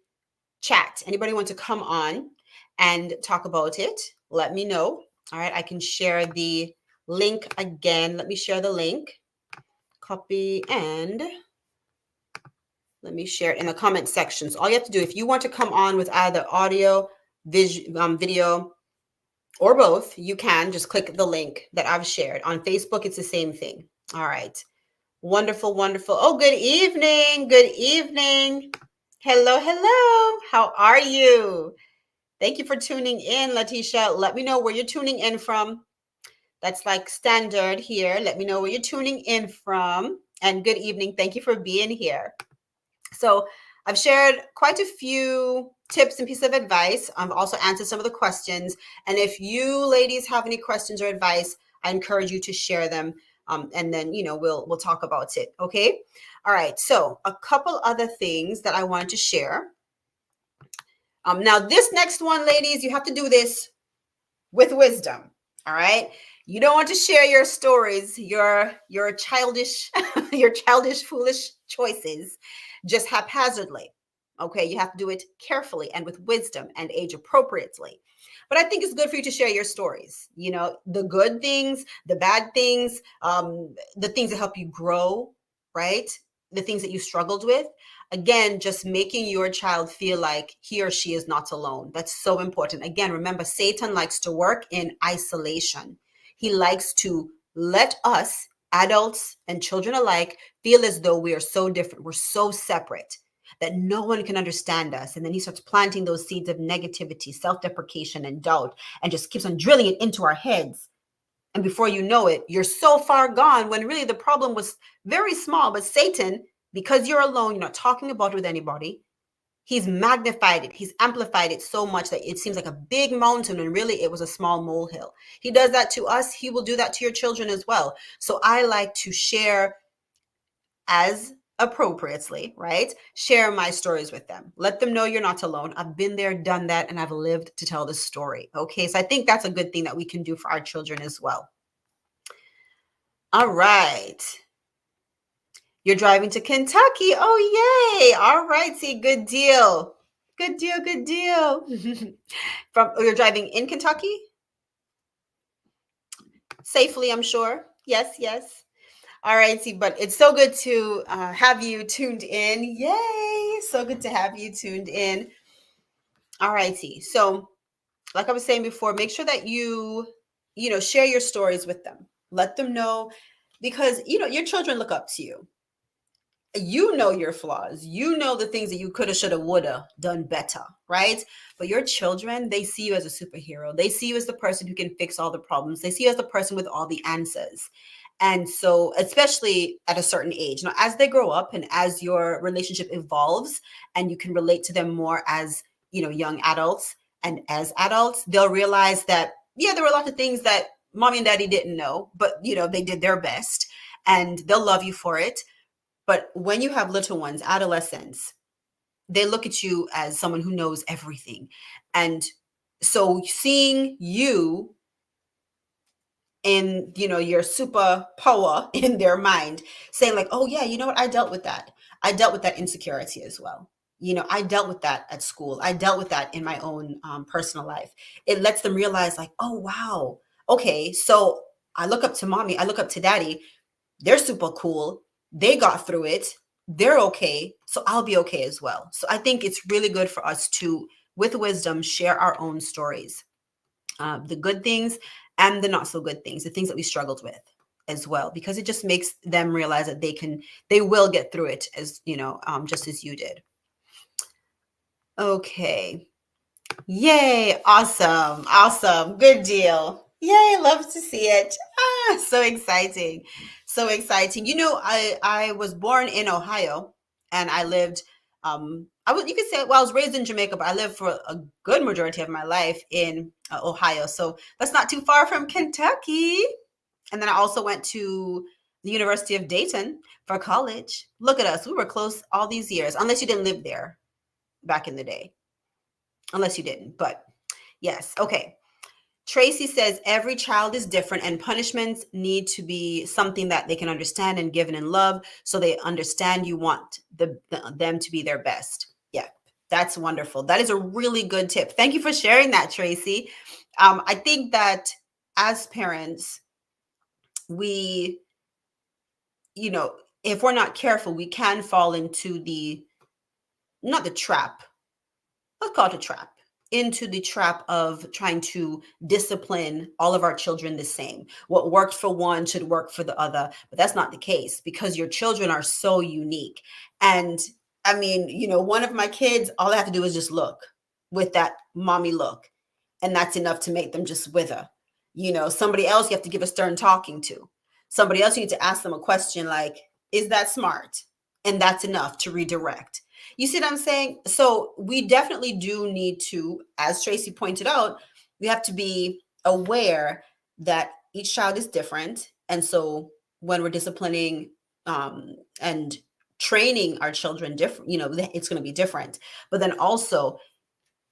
chat? Anybody want to come on and talk about it? Let me know. All right, I can share the link again. Let me share the link. Copy and let me share it in the comment section. So all you have to do, if you want to come on with either audio, video, or both, you can just click the link that I've shared. On Facebook, it's the same thing. All right. Wonderful, wonderful. Oh, good evening. Good evening. Hello, hello. How are you? Thank you for tuning in, Letitia. Let me know where you're tuning in from. That's like standard here. Let me know where you're tuning in from. And good evening. Thank you for being here. So I've shared quite a few tips and pieces of advice. I've also answered some of the questions. And if you ladies have any questions or advice, I encourage you to share them. And then, we'll talk about it. Okay. All right. So a couple other things that I wanted to share. Now this next one, ladies, you have to do this with wisdom. All right. You don't want to share your stories, your childish, your childish, foolish choices just haphazardly. Okay. You have to do it carefully and with wisdom and age appropriately. But I think it's good for you to share your stories, the good things, the bad things, the things that help you grow, right? The things that you struggled with. Again, just making your child feel like he or she is not alone. That's so important. Again, remember, Satan likes to work in isolation. He likes to let us, adults and children alike, feel as though we are so different. We're so separate that no one can understand us. And then he starts planting those seeds of negativity, self-deprecation, and doubt, and just keeps on drilling it into our heads. And before you know it, you're so far gone when really the problem was very small. But Satan, because you're alone, you're not talking about it with anybody, he's magnified it. He's amplified it so much that it seems like a big mountain when really it was a small molehill. He does that to us. He will do that to your children as well. So I like to share as appropriately, right? Share my stories with them. Let them know you're not alone. I've been there, done that, and I've lived to tell the story. Okay. So I think that's a good thing that we can do for our children as well. All right. You're driving to Kentucky. Oh, yay. All right. See, good deal. Good deal. Good deal. You're driving in Kentucky? Safely, I'm sure. Yes, yes. All right, see, but it's so good to have you tuned in. Yay! So good to have you tuned in. All righty. So, like I was saying before, make sure that share your stories with them. Let them know, because your children look up to you. You know your flaws. You know the things that you coulda, shoulda, woulda done better, right? But your children, they see you as a superhero. They see you as the person who can fix all the problems. They see you as the person with all the answers. And so, especially at a certain age, now as they grow up and as your relationship evolves and you can relate to them more as, young adults, and as adults, they'll realize that, yeah, there were a lot of things that mommy and daddy didn't know, but, they did their best and they'll love you for it. But when you have little ones, adolescents, they look at you as someone who knows everything. And so seeing you in your superpower in their mind, saying like, oh yeah, you know what, I dealt with that insecurity as well. I dealt with that at school. I dealt with that in my own personal life. It lets them realize like, oh wow, okay, so I look up to mommy, I look up to daddy. They're super cool. They got through it. They're okay, so I'll be okay as well. So I think it's really good for us to with wisdom, share our own stories, the good things and the not so good things, the things that we struggled with as well, because it just makes them realize that they will get through it, as just as you did. Okay. Yay. Awesome. Awesome. Good deal. Yay. Love to see it. So exciting. So exciting. I was born in Ohio, and I lived, you could say, well, I was raised in Jamaica, but I lived for a good majority of my life in Ohio. So that's not too far from Kentucky. And then I also went to the University of Dayton for college. Look at us. We were close all these years, unless you didn't live there back in the day. Unless you didn't, but yes. Okay. Tracy says every child is different, and punishments need to be something that they can understand and given in love, so they understand you want them to be their best. Yeah, that's wonderful. That is a really good tip. Thank you for sharing that, Tracy. I think that as parents, we, if we're not careful, we can fall into not the trap, let's call it a trap, into the trap of trying to discipline all of our children the same. What worked for one should work for the other, but that's not the case, because your children are so unique. And I mean, one of my kids, all I have to do is just look with that mommy look, and that's enough to make them just wither. Somebody else you have to give a stern talking to. Somebody else you need to ask them a question like, is that smart? And that's enough to redirect. You see what I'm saying? So we definitely do need to, as Tracy pointed out, we have to be aware that each child is different. And so when we're disciplining and training our children different, it's going to be different. But then also,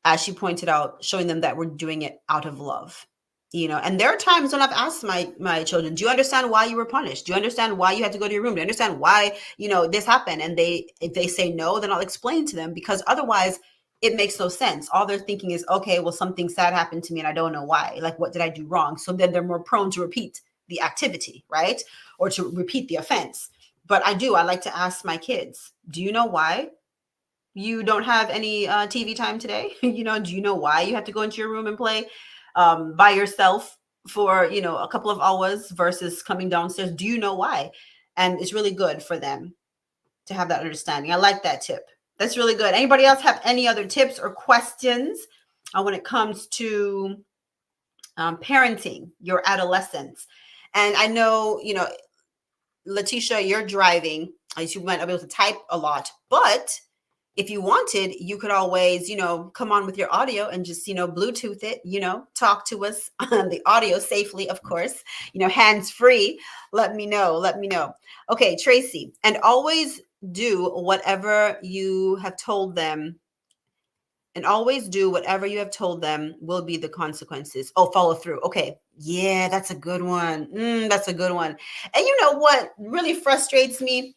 as she pointed out, showing them that we're doing it out of love. And there are times when I've asked my children, do you understand why you were punished? Do you understand why you had to go to your room? Do you understand why, this happened? And if they say no, then I'll explain to them, because otherwise it makes no sense. All they're thinking is, okay, well, something sad happened to me and I don't know why. Like, what did I do wrong? So then they're more prone to repeat the activity, right? Or to repeat the offense. But I like to ask my kids, do you know why you don't have any TV time today? Do you know why you have to go into your room and play by yourself for, a couple of hours versus coming downstairs? Do you know why? And it's really good for them to have that understanding. I like that tip. That's really good. Anybody else have any other tips or questions when it comes to parenting your adolescents? And I know, Letitia, you're driving, so you might not be able to type a lot, but if you wanted, you could always, come on with your audio and just, Bluetooth it, talk to us on the audio safely, of course, hands free. Let me know. Okay, Tracy, and always do whatever you have told them. And always do whatever you have told them will be the consequences. Oh, follow through. Okay. Yeah, that's a good one. That's a good one. And you know what really frustrates me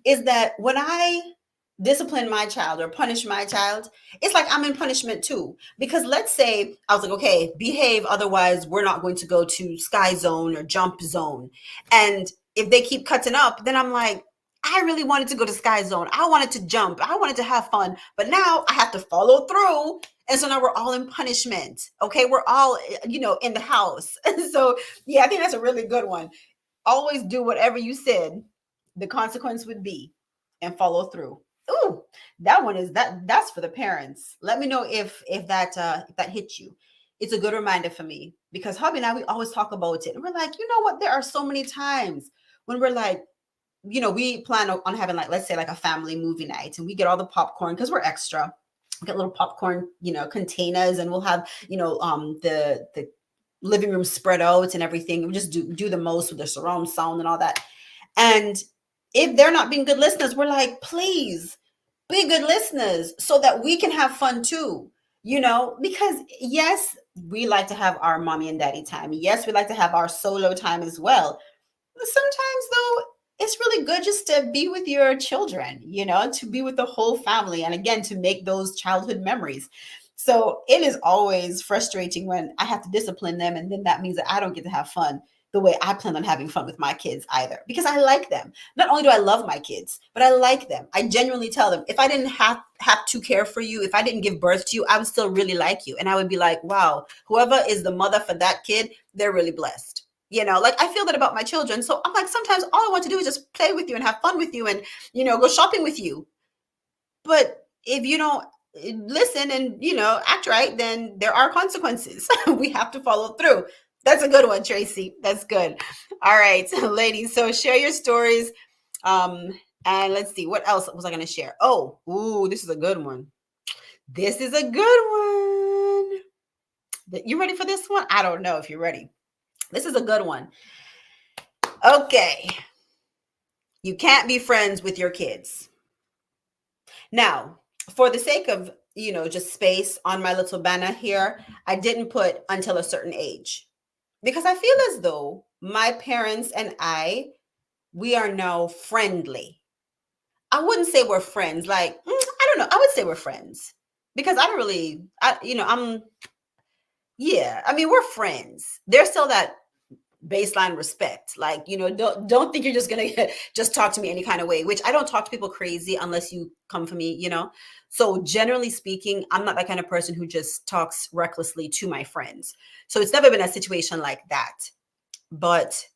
is that when I discipline my child or punish my child, it's like I'm in punishment too. Because let's say I was like, okay, behave, otherwise we're not going to go to sky zone or jump zone. And if they keep cutting up, then I'm like, I really wanted to go to sky zone. I wanted to jump. I wanted to have fun. But now I have to follow through. And so now we're all in punishment. Okay. We're all, in the house. So yeah, I think that's a really good one. Always do whatever you said the consequence would be, and follow through. Ooh, that one is that's for the parents. Let me know if that hits you. It's a good reminder for me, because hubby and I, we always talk about it. And we're like, you know what? There are so many times when we're like, we plan on having, like, let's say like a family movie night, and we get all the popcorn because we're extra. We get little popcorn, containers, and we'll have, the living room spread out and everything. We just do the most with the surround sound and all that. And if they're not being good listeners, we're like, please be good listeners so that we can have fun too, because yes, we like to have our mommy and daddy time. Yes, we like to have our solo time as well. But sometimes though, it's really good just to be with your children, to be with the whole family. And again, to make those childhood memories. So it is always frustrating when I have to discipline them, and then that means that I don't get to have fun, the way I plan on having fun with my kids either, because I like them. Not only do I love my kids, but I like them. I genuinely tell them, if I didn't have to care for you, if I didn't give birth to you, I would still really like you. And I would be like, wow, whoever is the mother for that kid, they're really blessed. Like I feel that about my children. So I'm like, sometimes all I want to do is just play with you and have fun with you and, go shopping with you. But if you don't listen and, act right, then there are consequences. We have to follow through. That's a good one, Tracy. That's good. All right, ladies. So share your stories. Um, and let's see, what else was I going to share? Oh, ooh, this is a good one. This is a good one. You ready for this one? I don't know if you're ready. This is a good one. Okay. You can't be friends with your kids. Now, for the sake of, just space on my little banner here, I didn't put until a certain age, because I feel as though my parents and we are now friendly. I wouldn't say we're friends. Like, I don't know. I would say we're friends because I don't really, yeah, I mean, we're friends. There's still that baseline respect. Like, don't think you're just gonna just talk to me any kind of way, which I don't talk to people crazy unless you come for me. So generally speaking, I'm not that kind of person who just talks recklessly to my friends. So it's never been a situation like that. But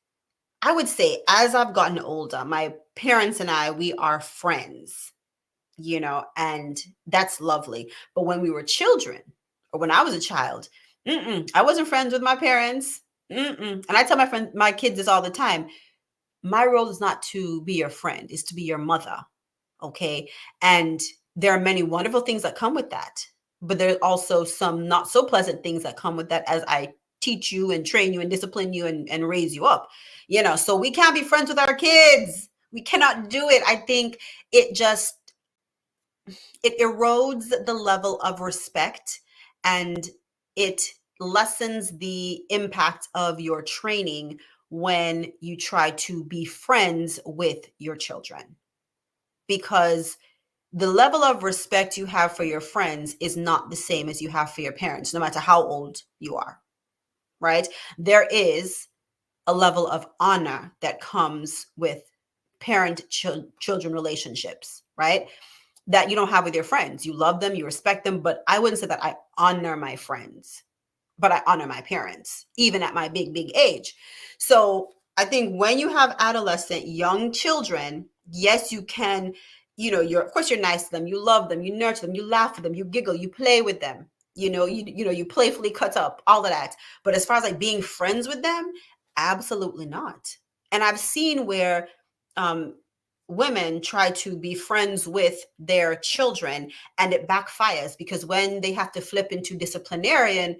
I would say as I've gotten older, my parents and we are friends, and that's lovely. But when we were children, or when I was a child, I wasn't friends with my parents. And I tell my kids this all the time. My role is not to be your friend, is to be your mother. Okay. And there are many wonderful things that come with that. But there's also some not so pleasant things that come with that as I teach you and train you and discipline you and raise you up. So we can't be friends with our kids. We cannot do it. I think it just it erodes the level of respect, and it lessens the impact of your training when you try to be friends with your children, because the level of respect you have for your friends is not the same as you have for your parents, no matter how old you are, right? There is a level of honor that comes with parent-children relationships, right? That you don't have with your friends. You love them, you respect them, but I wouldn't say that I honor my friends, but I honor my parents, even at my big, big age. So I think when you have adolescent young children, yes, you can, of course you're nice to them, you love them, you nurture them, you laugh with them, you giggle, you play with them, you playfully cut up, all of that. But as far as like being friends with them, absolutely not. And I've seen where um women try to be friends with their children and it backfires, because when they have to flip into disciplinarian,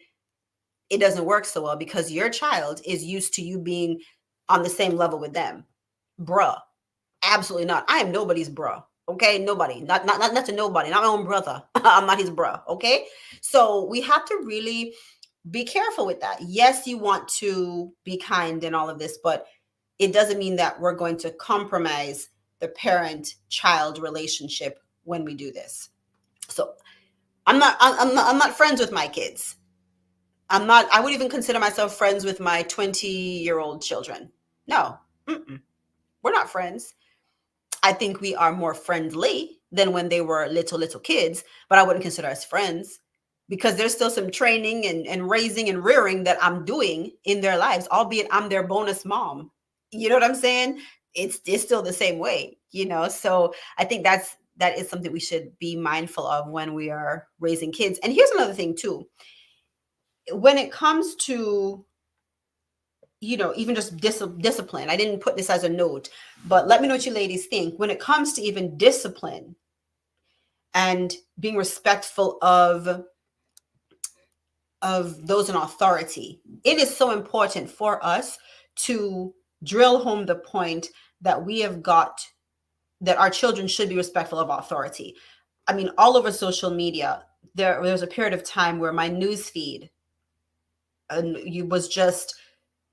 it doesn't work so well because your child is used to you being on the same level with them. Bruh, absolutely not. I am nobody's bruh. Okay, nobody, not to nobody, not my own brother. I'm not his bruh. Okay, so we have to really be careful with that. Yes, you want to be kind and all of this, but it doesn't mean that we're going to compromise the parent-child relationship when we do this. So I'm not friends with my kids. I would even consider myself friends with my 20-year-old children. No, we're not friends. I think we are more friendly than when they were little kids, but I wouldn't consider us friends because there's still some training and raising and rearing that I'm doing in their lives, albeit I'm their bonus mom. You know what I'm saying? It's still the same way, So I think that is something we should be mindful of when we are raising kids. And here's another thing too. When it comes to even just discipline. I didn't put this as a note, but let me know what you ladies think. When it comes to even discipline and being respectful of those in authority, it is so important for us to drill home the point that that our children should be respectful of authority. I mean, all over social media, there was a period of time where my news feed was just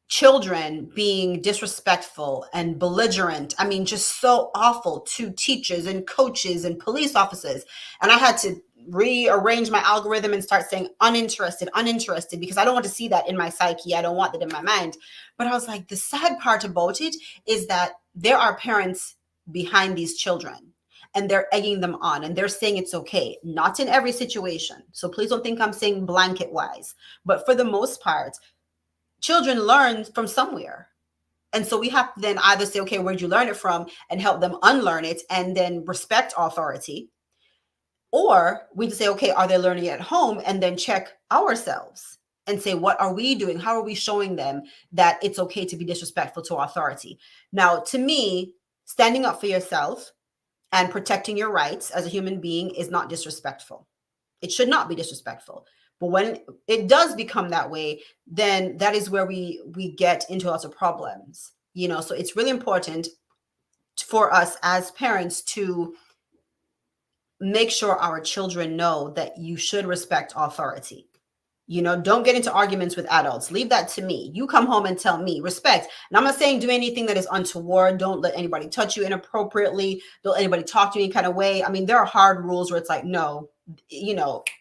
children being disrespectful and belligerent. I mean, just so awful to teachers and coaches and police officers. And I had to rearrange my algorithm and start saying uninterested, uninterested, because I don't want to see that in my psyche. I don't want that in my mind. But I was like, the sad part about it is that there are parents behind these children and they're egging them on and they're saying it's okay. Not in every situation. So please don't think I'm saying blanket wise, but for the most part, children learn from somewhere. And so we have to then either say, okay, where'd you learn it from, and help them unlearn it and then respect authority. Or we just say, okay, are they learning it at home? And then check ourselves and say, what are we doing? How are we showing them that it's okay to be disrespectful to authority? Now, to me, standing up for yourself and protecting your rights as a human being is not disrespectful. It should not be disrespectful. But when it does become that way, then that is where we get into lots of problems. So it's really important for us as parents to make sure our children know that you should respect authority. Don't get into arguments with adults. Leave that to me. You come home and tell me respect. And I'm not saying do anything that is untoward. Don't let anybody touch you inappropriately. Don't let anybody talk to you any kind of way. I mean, there are hard rules where it's like, no,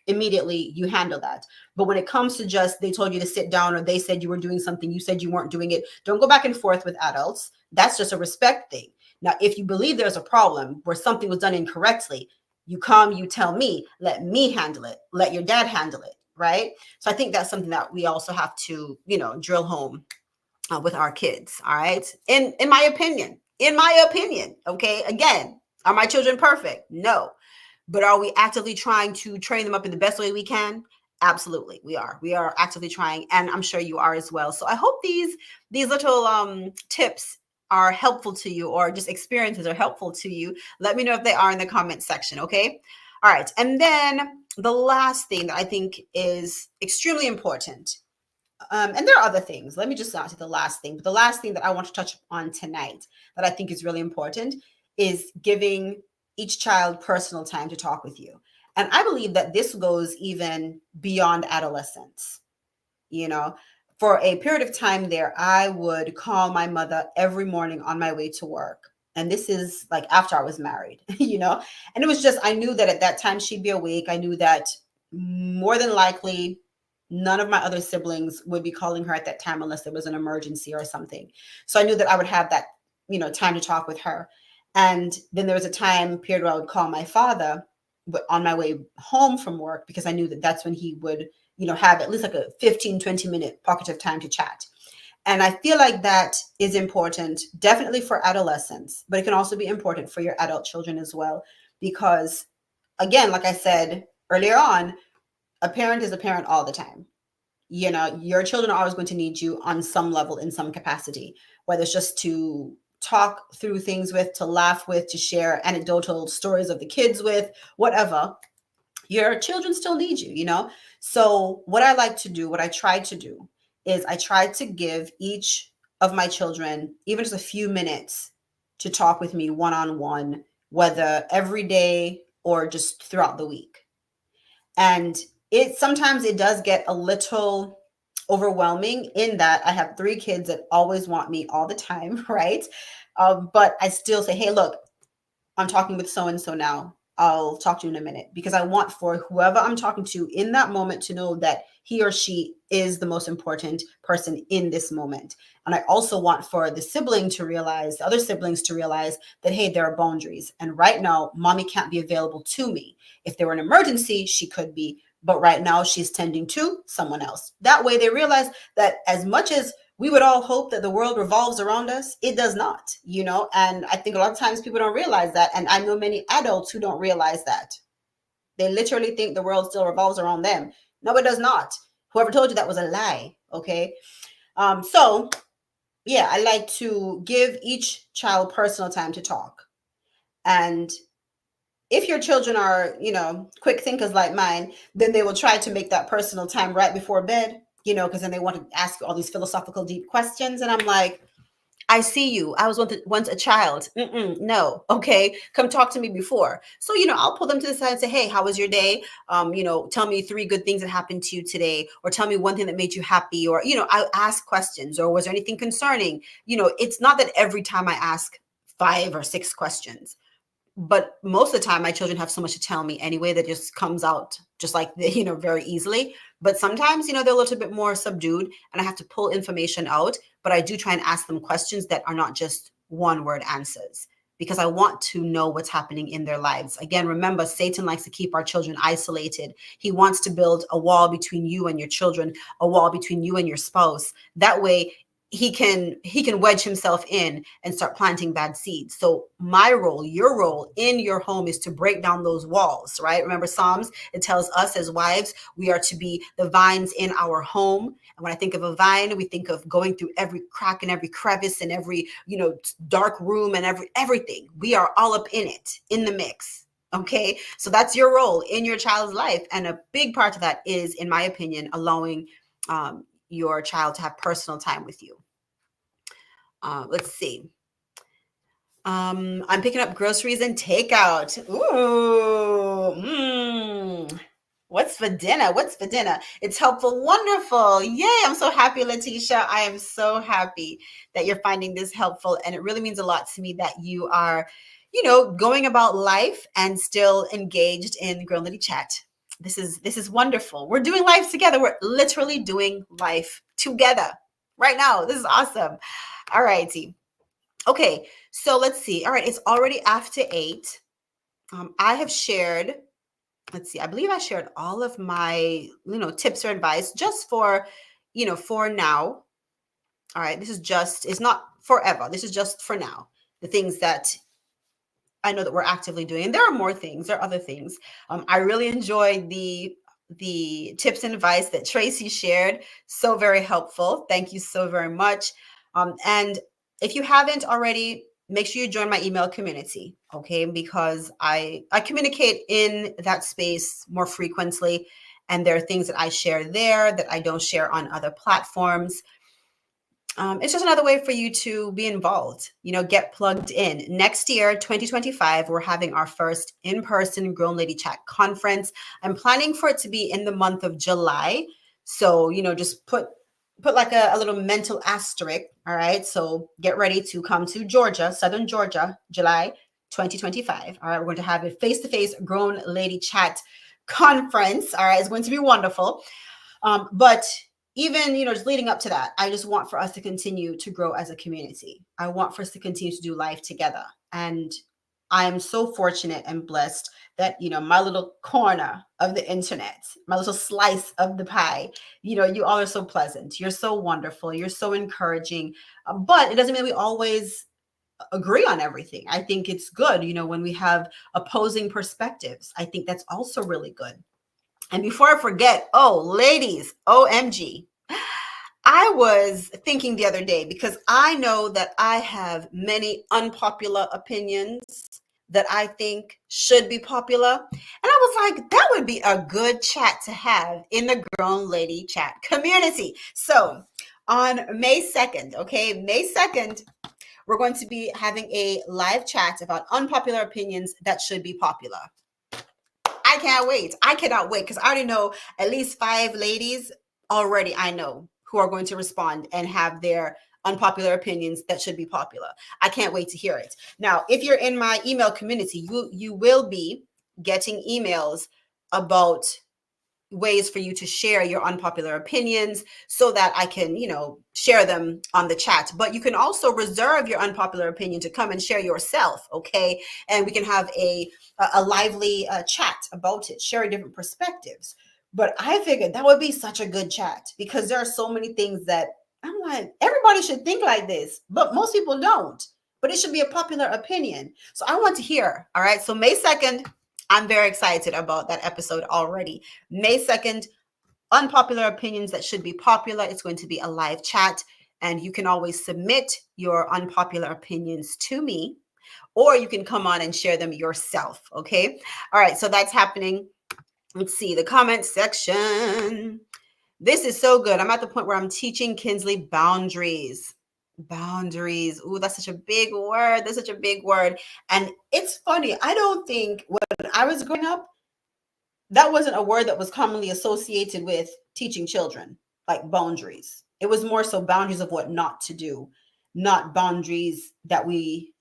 immediately you handle that. But when it comes to just they told you to sit down or they said you were doing something, you said you weren't doing it, don't go back and forth with adults. That's just a respect thing. Now, if you believe there's a problem where something was done incorrectly, you come, you tell me, let me handle it. Let your dad handle it. Right. So I think that's something that we also have to, drill home with our kids. All right. In my opinion, okay. Again, are my children perfect? No. But are we actively trying to train them up in the best way we can? Absolutely. We are actively trying. And I'm sure you are as well. So I hope these little tips are helpful to you, or just experiences are helpful to you. Let me know if they are in the comment section. Okay. All right. And then the last thing that I think is extremely important, and there are other things. Let me just not say the last thing, but the last thing that I want to touch on tonight that I think is really important is giving each child personal time to talk with you. And I believe that this goes even beyond adolescence. For a period of time there, I would call my mother every morning on my way to work. And this is like after I was married, and it was just, I knew that at that time she'd be awake. I knew that more than likely none of my other siblings would be calling her at that time unless there was an emergency or something. So I knew that I would have that, time to talk with her. And then there was a time period where I would call my father on my way home from work, because I knew that that's when he would, have at least like a 15-20 minute pocket of time to chat. And I feel like that is important, definitely for adolescents, but it can also be important for your adult children as well. Because again, like I said earlier on, a parent is a parent all the time. Your children are always going to need you on some level, in some capacity, whether it's just to talk through things with, to laugh with, to share anecdotal stories of the kids with, whatever. Your children still need you. So what I like to do, what I try to do, is I try to give each of my children even just a few minutes to talk with me one-on-one, whether every day or just throughout the week. And sometimes it does get a little overwhelming in that I have 3 kids that always want me all the time, right? But I still say, hey, look, I'm talking with so-and-so now. I'll talk to you in a minute, because I want for whoever I'm talking to in that moment to know that he or she is the most important person in this moment. And I also want for the other siblings to realize that, hey, there are boundaries. And right now, mommy can't be available to me. If there were an emergency, she could be, but right now she's tending to someone else. That way they realize that as much as we would all hope that the world revolves around us, it does not, and I think a lot of times people don't realize that. And I know many adults who don't realize that. They literally think the world still revolves around them. No, it does not. Whoever told you that was a lie. Okay. So yeah, I like to give each child personal time to talk. And if your children are, quick thinkers like mine, then they will try to make that personal time right before bed, because then they want to ask all these philosophical deep questions. And I'm like, I see you. I was once a child. No. Okay. Come talk to me before. So, I'll pull them to the side and say, hey, how was your day? Tell me three good things that happened to you today, or tell me one thing that made you happy, or, I'll ask questions, or was there anything concerning? It's not that every time I ask 5 or 6 questions, but most of the time my children have so much to tell me anyway that just comes out just like very easily. But sometimes they're a little bit more subdued and I have to pull information out, but I do try and ask them questions that are not just one word answers, because I want to know what's happening in their lives. Again, remember, Satan likes to keep our children isolated. He wants to build a wall between you and your children, a wall between you and your spouse. That way he can wedge himself in and start planting bad seeds. So my role, your role in your home, is to break down those walls, right? Remember Psalms, it tells us as wives, we are to be the vines in our home. And when I think of a vine, we think of going through every crack and every crevice and every, dark room and everything. We are all up in it, in the mix. Okay. So that's your role in your child's life. And a big part of that is, in my opinion, allowing your child to have personal time with you. Let's see. I'm picking up groceries and takeout. Ooh, what's for dinner? What's for dinner? It's helpful. Wonderful. Yay. I'm so happy, Letitia. I am so happy that you're finding this helpful. And it really means a lot to me that you are, going about life and still engaged in Girl Lady Chat. This is wonderful. We're doing life together. We're literally doing life together right now. This is awesome. All righty. Okay, so let's see. All right, it's already after 8. I have shared, let's see, I believe I shared all of my, tips or advice just for, for now. All right, it's not forever. This is just for now. The things that I know that we're actively doing. And there are more things, there are other things. I really enjoyed the tips and advice that Tracy shared. So very helpful. Thank you so very much. And if you haven't already, make sure you join my email community, okay? Because I communicate in that space more frequently, and there are things that I share there that I don't share on other platforms. It's just another way for you to be involved, get plugged in. Next year, 2025, we're having our first in-person Grown Lady Chat conference. I'm planning for it to be in the month of July. So, just put like a little mental asterisk. All right. So get ready to come to Georgia, Southern Georgia, July 2025. All right. We're going to have a face-to-face Grown Lady Chat conference. All right. It's going to be wonderful. But even, just leading up to that, I just want for us to continue to grow as a community. I want for us to continue to do life together. And I'm so fortunate and blessed that, my little corner of the internet, my little slice of the pie, you all are so pleasant. You're so wonderful. You're so encouraging. But it doesn't mean we always agree on everything. I think it's good, when we have opposing perspectives. I think that's also really good. And before I forget, oh, ladies, OMG. I was thinking the other day, because I know that I have many unpopular opinions that I think should be popular. And I was like, that would be a good chat to have in the Grown Lady Chat community. So on May 2nd, okay, May 2nd, we're going to be having a live chat about unpopular opinions that should be popular. I can't wait. I cannot wait, because I already know at least 5 ladies already, I know, who are going to respond and have their unpopular opinions that should be popular. I can't wait to hear it. Now, if you're in my email community, you will be getting emails about ways for you to share your unpopular opinions so that I can, share them on the chat. But you can also reserve your unpopular opinion to come and share yourself, okay? And we can have a lively chat about it, share different perspectives. But I figured that would be such a good chat, because there are so many things that I'm like, everybody should think like this, but most people don't. But it should be a popular opinion. So I want to hear, all right? So May 2nd, I'm very excited about that episode already. May 2nd, unpopular opinions that should be popular. It's going to be a live chat, and you can always submit your unpopular opinions to me, or you can come on and share them yourself. Okay. All right. So that's happening. Let's see the comment section. This is so good. I'm at the point where I'm teaching Kinsley boundaries. Boundaries. Ooh, that's such a big word. That's such a big word. And it's funny. I don't think when I was growing up, that wasn't a word that was commonly associated with teaching children, like boundaries. It was more so boundaries of what not to do, not boundaries that we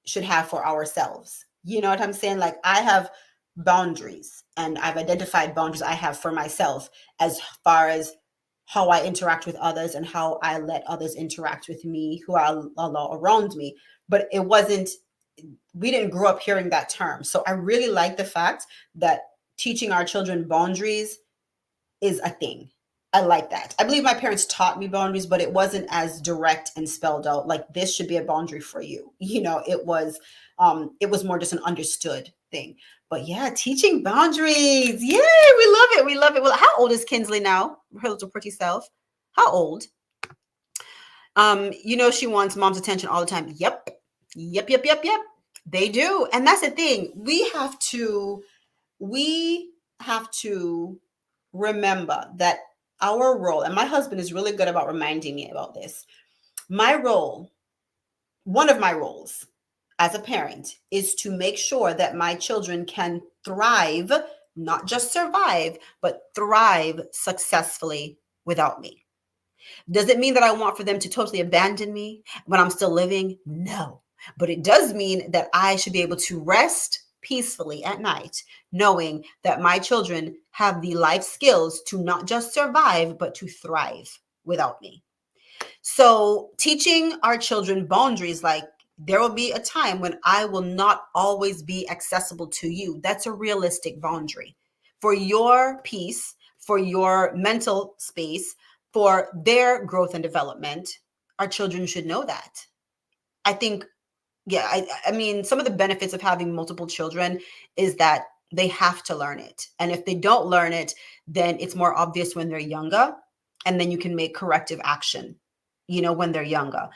should have for ourselves. You know what I'm saying? Like, I have boundaries, and I've identified boundaries I have for myself as far as how I interact with others and how I let others interact with me, who I allow around me. But it wasn't, we didn't grow up hearing that term. So I really like the fact that teaching our children boundaries is a thing. I like that. I believe my parents taught me boundaries, but it wasn't as direct and spelled out like this should be a boundary for you. You know, it was more just an understood thing. But yeah, teaching boundaries. Yay, we love it. We love it. Well, how old is Kinsley now? Her little pretty self. How old? She wants mom's attention all the time. Yep. Yep, yep, yep, yep. They do. And that's the thing. We have to remember that our role, and my husband is really good about reminding me about this. My role, one of my roles as a parent, is to make sure that my children can thrive, not just survive, but thrive successfully without me. Does it mean that I want for them to totally abandon me when I'm still living? No. But it does mean that I should be able to rest peacefully at night, knowing that my children have the life skills to not just survive, but to thrive without me. So, teaching our children boundaries, like, there will be a time when I will not always be accessible to you. That's a realistic boundary for your peace, for your mental space, for their growth and development. Our children should know that. I think, yeah, I mean, some of the benefits of having multiple children is that they have to learn it. And if they don't learn it, then it's more obvious when they're younger. And then you can make corrective action, when they're younger,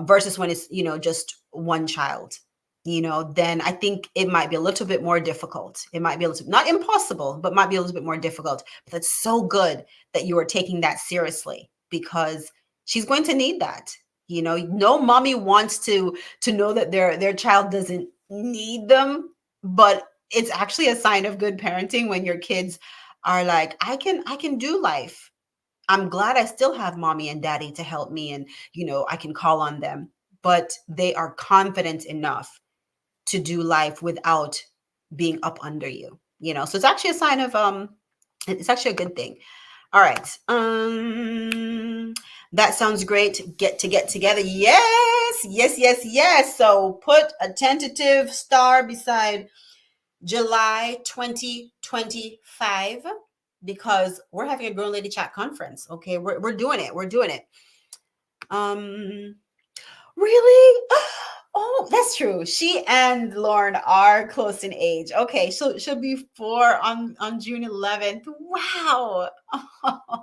versus when it's, just one child, then I think it might be a little bit more difficult. It might be a little, not impossible, but might be a little bit more difficult. But that's so good that you are taking that seriously, because she's going to need that. No mommy wants to know that their child doesn't need them, but it's actually a sign of good parenting when your kids are like, I can do life. I'm glad I still have mommy and daddy to help me, and I can call on them, but they are confident enough to do life without being up under you. So it's actually a sign of it's actually a good thing. All right. That sounds great. Get together. Yes, yes, yes, yes. So put a tentative star beside July 2025, because we're having a Grown Lady Chat conference. Okay, we're doing it. We're doing it. Really? Oh, that's true. She and Lauren are close in age. Okay, so she'll be 4 on June 11th. Wow.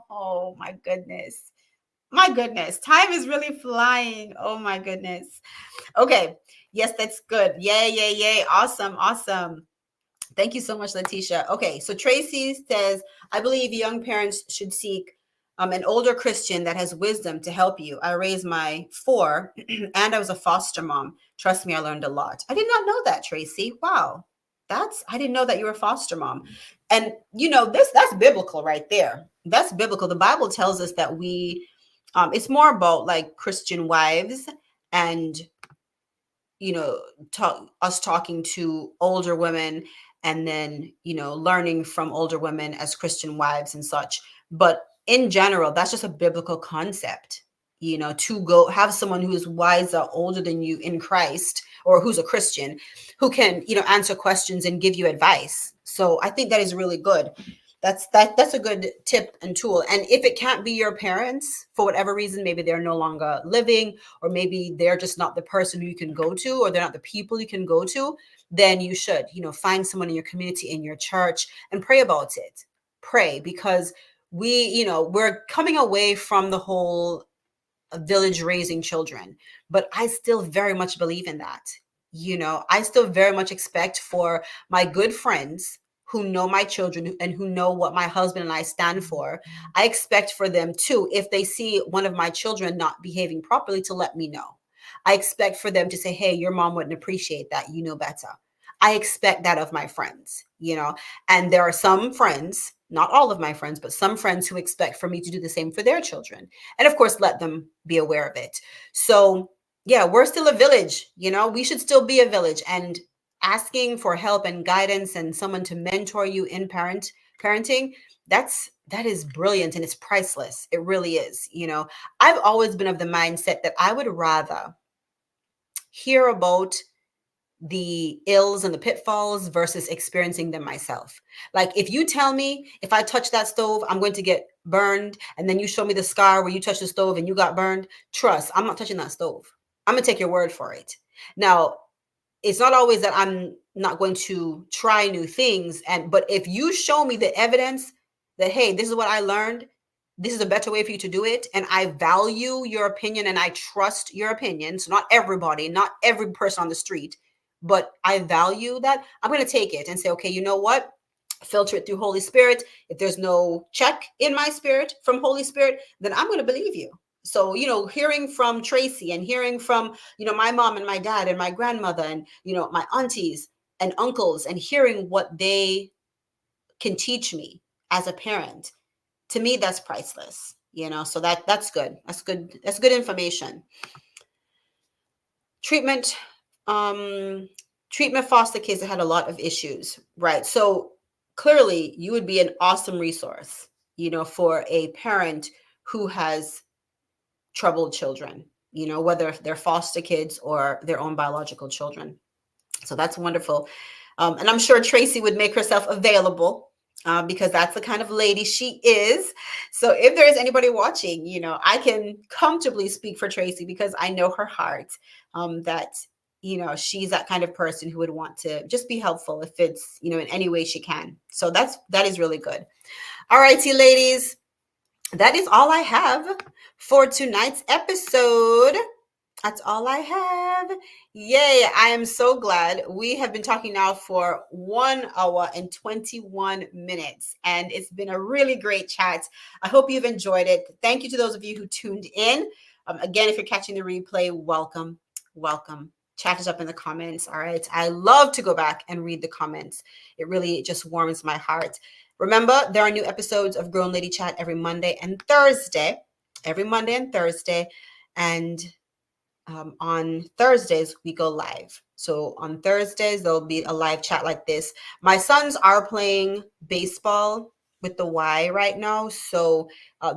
Oh my goodness. My goodness. Time is really flying. Oh my goodness. Okay. Yes, that's good. Yay, yay, yay. Awesome. Awesome. Thank you so much, Letitia. Okay, so Tracy says, I believe young parents should seek an older Christian that has wisdom to help you. I raised my 4 and I was a foster mom. Trust me, I learned a lot. I did not know that, Tracy. Wow. I didn't know that you were a foster mom. And that's biblical right there. That's biblical. The Bible tells us that it's more about like Christian wives and talking to older women, and then learning from older women as Christian wives and such. But in general, that's just a biblical concept, to go have someone who is wiser, older than you in Christ, or who's a Christian, who can answer questions and give you advice. So I think that is really good. That's a good tip and tool. And if it can't be your parents for whatever reason, maybe they're no longer living, or maybe they're just not the person who you can go to, or they're not the people you can go to, then you should find someone in your community, in your church, and pray about it. Pray, because we're coming away from the whole village raising children, but I still very much believe in that. I still very much expect for my good friends who know my children and who know what my husband and I stand for, I expect for them too, if they see one of my children not behaving properly, to let me know. I expect for them to say, hey, your mom wouldn't appreciate that. You know better. I expect that of my friends, and there are some friends, not all of my friends, but some friends who expect for me to do the same for their children. And of course, let them be aware of it. So yeah, we're still a village, we should still be a village, and asking for help and guidance and someone to mentor you in parenting, that is brilliant and it's priceless. It really is. I've always been of the mindset that I would rather hear about the ills and the pitfalls versus experiencing them myself. Like if you tell me if I touch that stove, I'm going to get burned, and then you show me the scar where you touched the stove and you got burned, trust, I'm not touching that stove. I'm gonna take your word for it. Now, it's not always that I'm not going to try new things, but if you show me the evidence that, hey, this is what I learned, this is a better way for you to do it, and I value your opinion and I trust your opinion. So not everybody, not every person on the street, but I value that, I'm going to take it and say, okay, you know what? Filter it through Holy Spirit. If there's no check in my spirit from Holy Spirit, then I'm going to believe you. So, hearing from Tracy and hearing from, my mom and my dad and my grandmother and, my aunties and uncles, and hearing what they can teach me as a parent, to me, that's priceless, so that's good. That's good. That's good information. Treatment foster kids that had a lot of issues, right? So clearly you would be an awesome resource, for a parent who has troubled children, whether they're foster kids or their own biological children. So that's wonderful. And I'm sure Tracy would make herself available, because that's the kind of lady she is. So if there is anybody watching, I can comfortably speak for Tracy because I know her heart, that, she's that kind of person who would want to just be helpful if it's, in any way she can. So that is really good. All righty, ladies. That is all I have for tonight's episode. That's all I have. Yay. I am so glad. We have been talking now for 1 hour and 21 minutes, and it's been a really great chat. I hope you've enjoyed it. Thank you to those of you who tuned in. Again, if you're catching the replay, welcome. Chat is up in the comments. All right. I love to go back and read the comments. It really just warms my heart. Remember, there are new episodes of Grown Lady Chat every Monday and Thursday. And on Thursdays, we go live. So on Thursdays, there'll be a live chat like this. My sons are playing baseball with the Y right now. So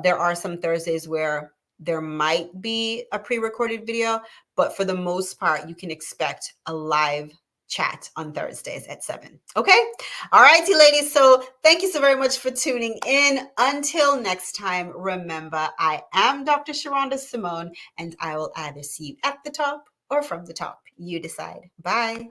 there are some Thursdays where there might be a pre-recorded video, but for the most part, you can expect a live chat on Thursdays at 7. Okay. All righty, ladies. So thank you so very much for tuning in. Until next time, remember, I am Dr. Sherunda Simone, and I will either see you at the top or from the top. You decide. Bye.